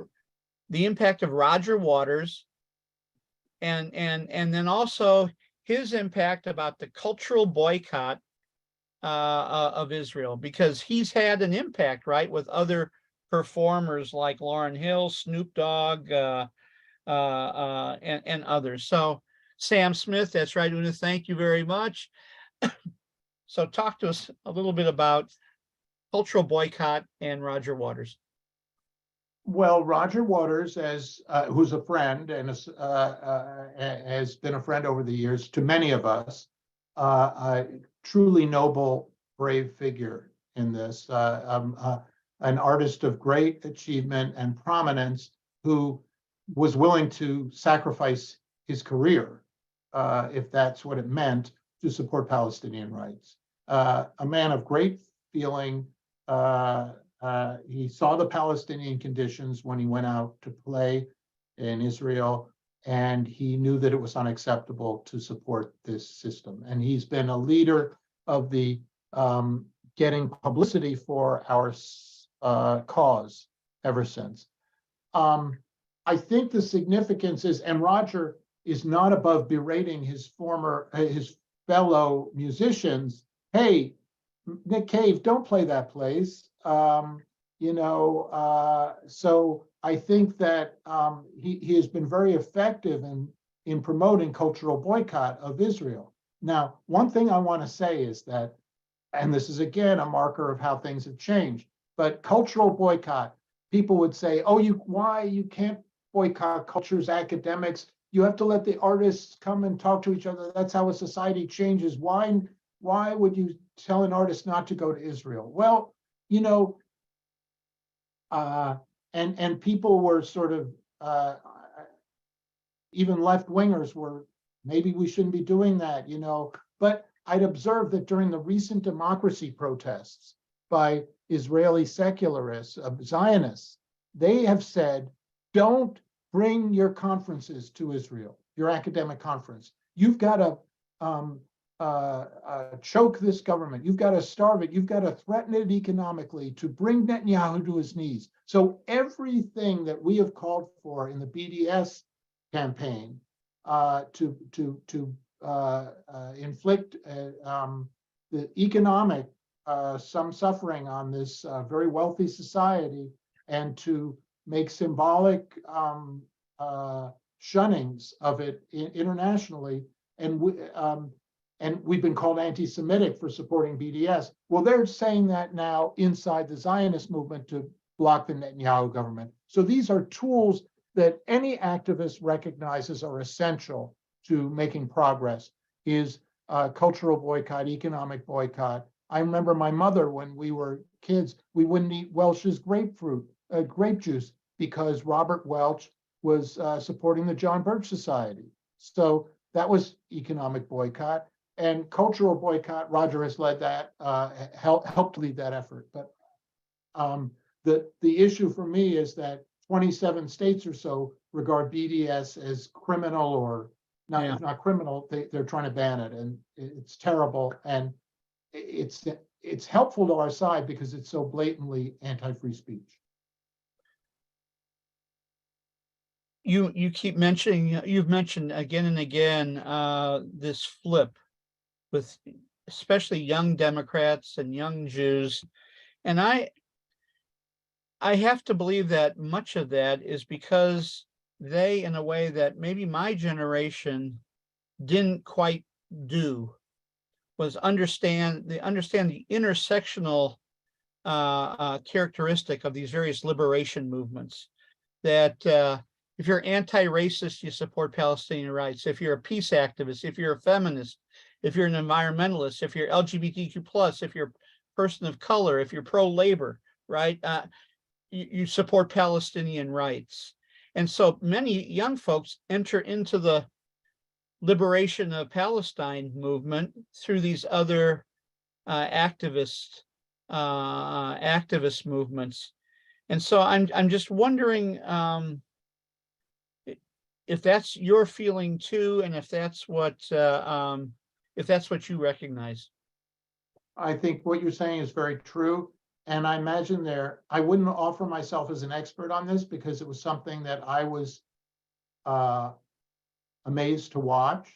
the impact of Roger Waters and then also his impact about the cultural boycott of Israel, because he's had an impact, right, with other performers like Lauryn Hill, Snoop Dogg, and others. So Sam Smith, that's right, Una, thank you very much. So talk to us a little bit about cultural boycott and Roger Waters. Well, Roger Waters, who's a friend and has been a friend over the years to many of us, a truly noble, brave figure in this, an artist of great achievement and prominence who was willing to sacrifice his career, if that's what it meant, to support Palestinian rights. A man of great feeling. He saw the Palestinian conditions when he went out to play in Israel, and he knew that it was unacceptable to support this system. And he's been a leader of the getting publicity for our cause ever since. I think the significance is, and Roger is not above berating his fellow musicians. "Hey, Nick Cave, don't play that place. So I think that he has been very effective in promoting cultural boycott of Israel. Now, one thing I want to say is that, and this is again a marker of how things have changed, but cultural boycott, people would say, oh, why you can't boycott cultures, academics, you have to let the artists come and talk to each other. That's how a society changes. Why would you tell an artist not to go to Israel? Well, and people were sort of even left-wingers were, maybe we shouldn't be doing that, but I'd observed that during the recent democracy protests by Israeli secularists, Zionists, they have said, don't bring your conferences to Israel, your academic conference. You've got to choke this government. You've got to starve it. You've got to threaten it economically to bring Netanyahu to his knees. So everything that we have called for in the BDS campaign to inflict the economic some suffering on this very wealthy society and to make symbolic shunnings of it internationally, and we've been called anti-Semitic for supporting BDS. Well, they're saying that now inside the Zionist movement to block the Netanyahu government. So these are tools that any activist recognizes are essential to making progress, is cultural boycott, economic boycott. I remember my mother, when we were kids, we wouldn't eat Welch's grape juice because Robert Welch was supporting the John Birch Society. So that was economic boycott. And cultural boycott, Roger has led that, helped lead that effort. But the issue for me is that 27 states or so regard BDS as criminal, or not, if not criminal, they're trying to ban it, and it's terrible. And it's helpful to our side because it's so blatantly anti-free speech. You keep mentioning, you've mentioned again and again this flip with especially young Democrats and young Jews, and I have to believe that much of that is because they, in a way that maybe my generation didn't quite do, was understand the intersectional characteristic of these various liberation movements. That if you're anti-racist, you support Palestinian rights. If you're a peace activist, if you're a feminist, if you're an environmentalist, if you're LGBTQ+, if you're a person of color, if you're pro-labor, right? You support Palestinian rights. And so many young folks enter into the liberation of Palestine movement through these other activist movements. And so I'm just wondering if that's your feeling too, and if that's what you recognize. I think what you're saying is very true. And I imagine I wouldn't offer myself as an expert on this because it was something that I was amazed to watch,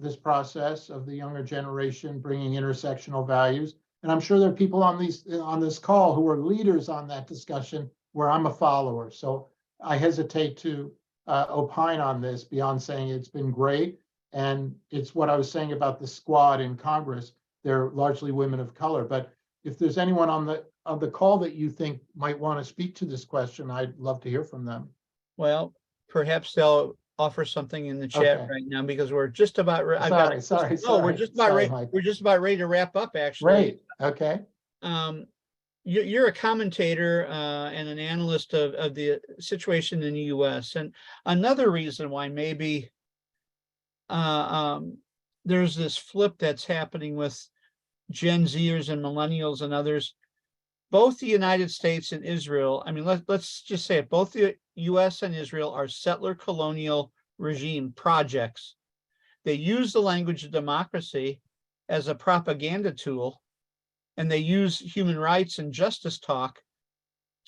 this process of the younger generation bringing intersectional values. And I'm sure there are people on this call who are leaders on that discussion where I'm a follower. So I hesitate to opine on this beyond saying it's been great. And it's what I was saying about the squad in Congress. They're largely women of color. But if there's anyone on the call that you think might want to speak to this question, I'd love to hear from them. Well, perhaps they'll offer something in the chat right now, because we're just about We're just about ready to wrap up, actually. Great. Okay. You're a commentator and an analyst of the situation in the US. And another reason why maybe there's this flip that's happening with Gen Zers and millennials and others, both the United States and Israel, I mean, let's just say it, both the US and Israel are settler colonial regime projects. They use the language of democracy as a propaganda tool, and they use human rights and justice talk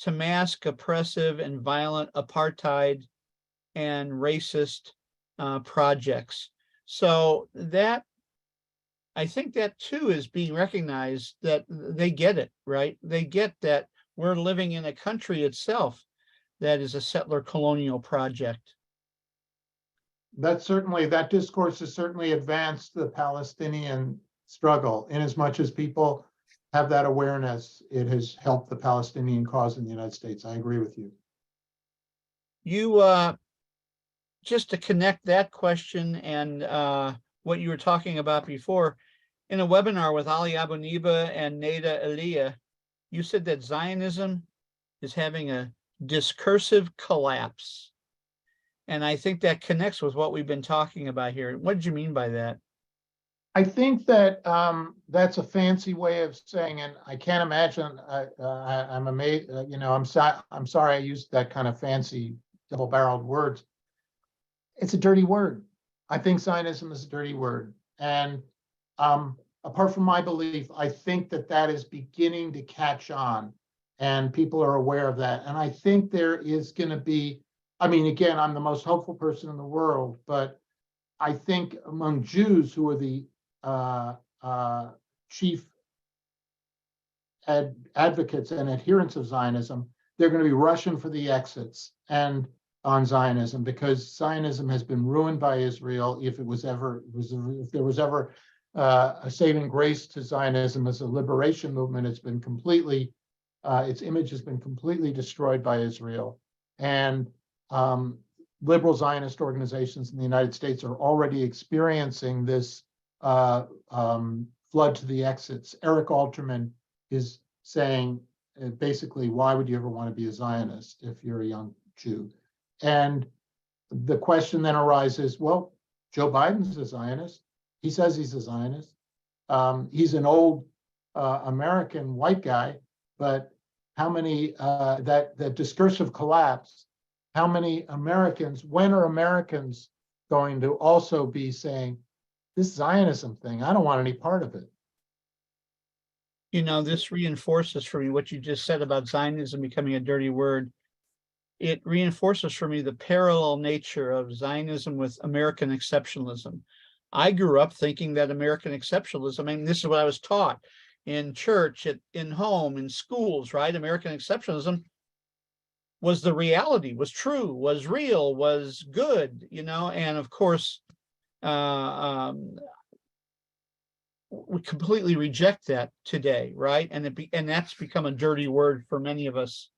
to mask oppressive and violent apartheid and racist projects. So that, I think that too is being recognized, that they get it, right? They get that we're living in a country itself that is a settler colonial project. That discourse has certainly advanced the Palestinian struggle. In as much as people have that awareness, it has helped the Palestinian cause in the United States. I agree with you. You, just to connect that question and what you were talking about before, in a webinar with Ali Abuniba and Neda Elia, you said that Zionism is having a discursive collapse. And I think that connects with what we've been talking about here. What did you mean by that? I think that that's a fancy way of saying, and I can't imagine. I'm amazed. I'm sorry I used that kind of fancy double-barreled words. It's a dirty word. I think Zionism is a dirty word, and apart from my belief, I think that is beginning to catch on, and people are aware of that. And I think there is going to be. I mean, again, I'm the most hopeful person in the world, but I think among Jews who are the chief advocates and adherents of Zionism, they're going to be rushing for the exits and on Zionism, because Zionism has been ruined by Israel. If there was ever a saving grace to Zionism as a liberation movement, it's been completely, its image has been completely destroyed by Israel. And liberal Zionist organizations in the United States are already experiencing this flood to the exits. Eric Alterman is saying basically, why would you ever want to be a Zionist if you're a young Jew? And the question then arises, well, Joe Biden's a Zionist. He says he's a Zionist. He's an old American white guy, but how many, that discursive collapse, how many Americans, when are Americans going to also be saying, this Zionism thing, I don't want any part of it? You know, this reinforces for me what you just said about Zionism becoming a dirty word. It reinforces for me the parallel nature of Zionism with American exceptionalism. I grew up thinking that American exceptionalism, I mean, this is what I was taught in church, in home, in schools, right? American exceptionalism was the reality, was true, was real, was good, you know, and of course, we completely reject that today, right? And that's become a dirty word for many of us.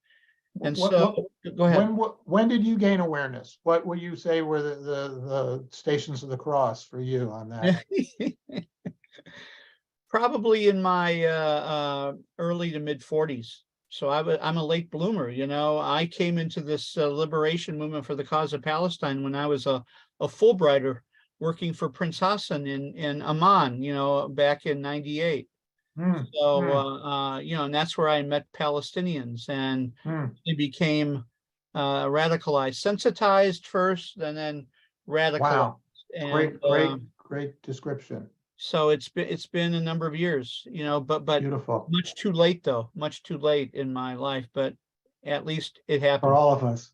And so, go ahead. When did you gain awareness? What would you say were the stations of the cross for you on that? Probably in my early to mid 40s. So I'm a late bloomer. You know, I came into this liberation movement for the cause of Palestine when I was a Fulbrighter working for Prince Hassan in Amman, you know, back in '98. So, you know, and that's where I met Palestinians, and they became radicalized, sensitized first, and then radicalized. Wow, and, great description. So it's been a number of years, you know, but Beautiful. Much too late though, much too late in my life, but at least it happened. For all of us.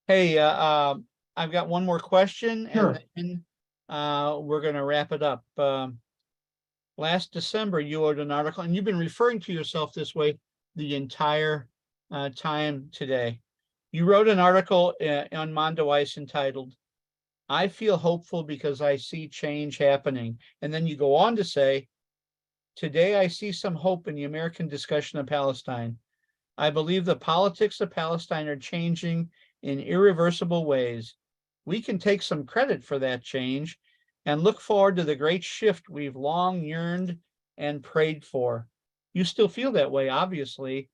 Hey, I've got one more question, Sure. And then we're going to wrap it up. Last December, you wrote an article, and you've been referring to yourself this way the entire time today. You wrote an article on Mondoweiss entitled, "I feel hopeful because I see change happening." And then you go on to say, "Today I see some hope in the American discussion of Palestine. I believe the politics of Palestine are changing in irreversible ways. We can take some credit for that change and look forward to the great shift we've long yearned and prayed for." You still feel that way, obviously.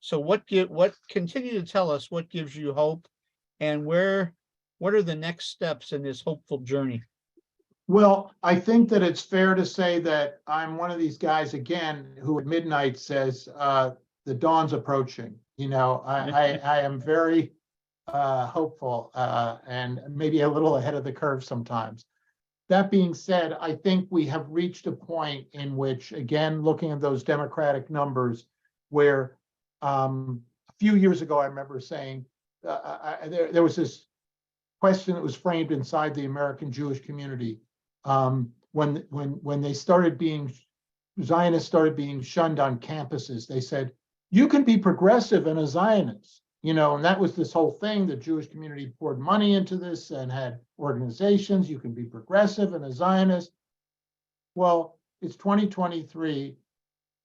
So continue to tell us what gives you hope, and what are the next steps in this hopeful journey? Well, I think that it's fair to say that I'm one of these guys, again, who at midnight says, the dawn's approaching. You know, I am very hopeful and maybe a little ahead of the curve sometimes. That being said, I think we have reached a point in which, again, looking at those Democratic numbers, where a few years ago, I remember saying there was this question that was framed inside the American Jewish community when they started being, Zionists started being shunned on campuses. They said, you can be progressive and a Zionist, and that was this whole thing. The Jewish community poured money into this and had organizations. You can be progressive and a Zionist. Well, it's 2023.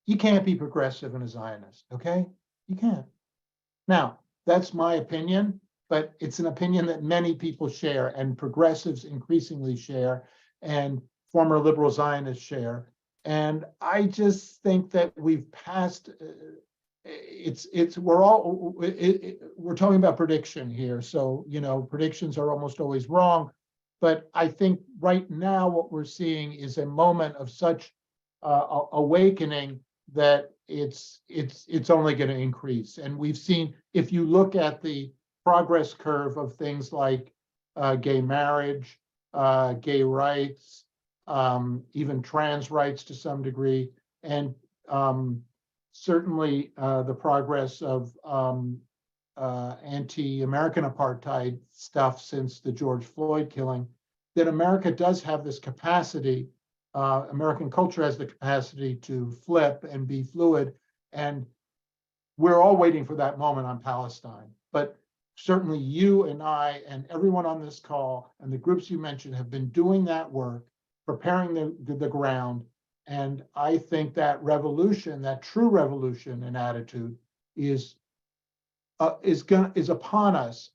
You can't be progressive and a Zionist, okay? You can't. Now, that's my opinion, but it's an opinion that many people share, and progressives increasingly share, and former liberal Zionists share. And I just think that we've passed, we're talking about prediction here. So, predictions are almost always wrong. But I think right now what we're seeing is a moment of such awakening that it's only going to increase. And we've seen, if you look at the progress curve of things like gay marriage, gay rights, even trans rights to some degree, and certainly the progress of anti-American apartheid stuff since the George Floyd killing, that America does have this capacity. American culture has the capacity to flip and be fluid, and we're all waiting for that moment on Palestine. But certainly you and I and everyone on this call and the groups you mentioned have been doing that work, preparing the ground. And I think that revolution, that true revolution in attitude, is upon us.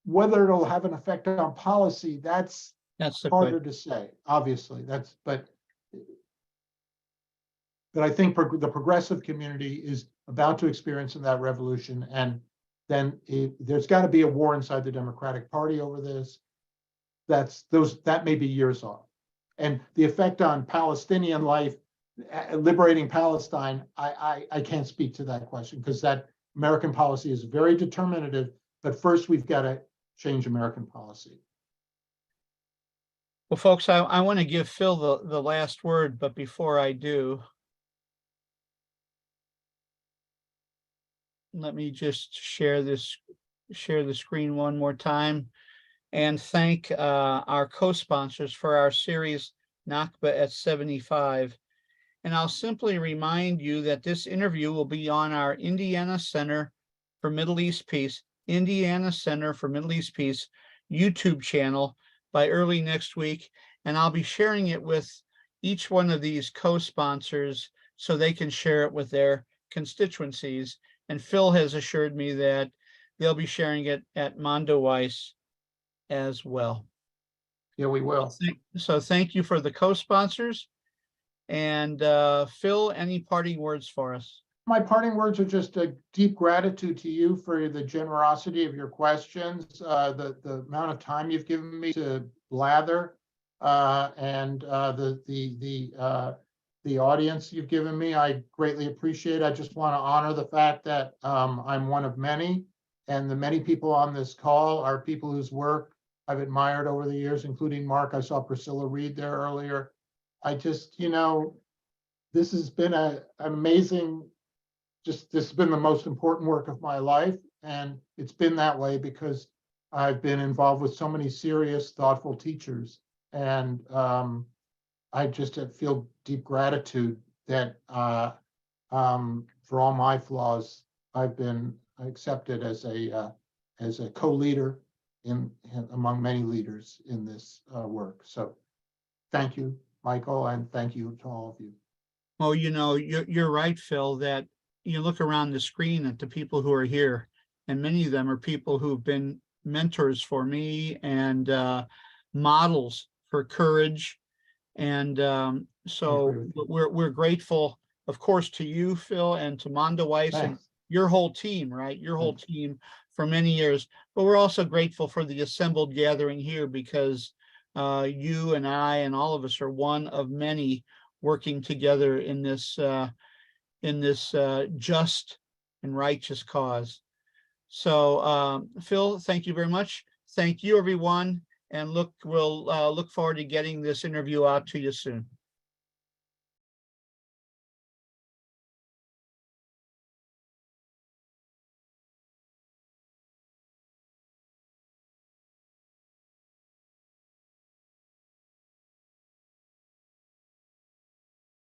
Whether it'll have an effect on policy, that's the harder question. to say. Obviously, but I think the progressive community is about to experience that revolution, and then there's got to be a war inside the Democratic Party over this. That may be years off, and the effect on Palestinian life, liberating Palestine, I can't speak to that question, because that American policy is very determinative. But first, we've got to change American policy. Well, folks, I want to give Phil the last word, but before I do, let me just share the screen one more time and thank our co-sponsors for our series Nakba at 75. And I'll simply remind you that this interview will be on our Indiana Center for Middle East Peace, YouTube channel by early next week. And I'll be sharing it with each one of these co-sponsors so they can share it with their constituencies. And Phil has assured me that they'll be sharing it at Mondoweiss as well. Yeah, we will. So thank you for the co-sponsors. And Phil, any parting words for us? My parting words are just a deep gratitude to you for the generosity of your questions, the amount of time you've given me to blather, and the audience you've given me. I greatly appreciate it. I just want to honor the fact that I'm one of many, and the many people on this call are people whose work I've admired over the years, including Mark. I saw Priscilla Reed there earlier. I just, this has been an amazing, this has been the most important work of my life. And it's been that way because I've been involved with so many serious, thoughtful teachers. And I just feel deep gratitude that for all my flaws, I've been accepted as a co-leader among many leaders in this work. So thank you, Michael, and thank you to all of you. Well, you're right, Phil, that you look around the screen at the people who are here, and many of them are people who've been mentors for me and models for courage. And so we're grateful, of course, to you, Phil, and to Mondoweiss and your whole team, right? Your whole team for many years. But we're also grateful for the assembled gathering here, because you and I and all of us are one of many working together in this just and righteous cause. So Phil, thank you very much. Thank you, everyone. And we'll look forward to getting this interview out to you soon.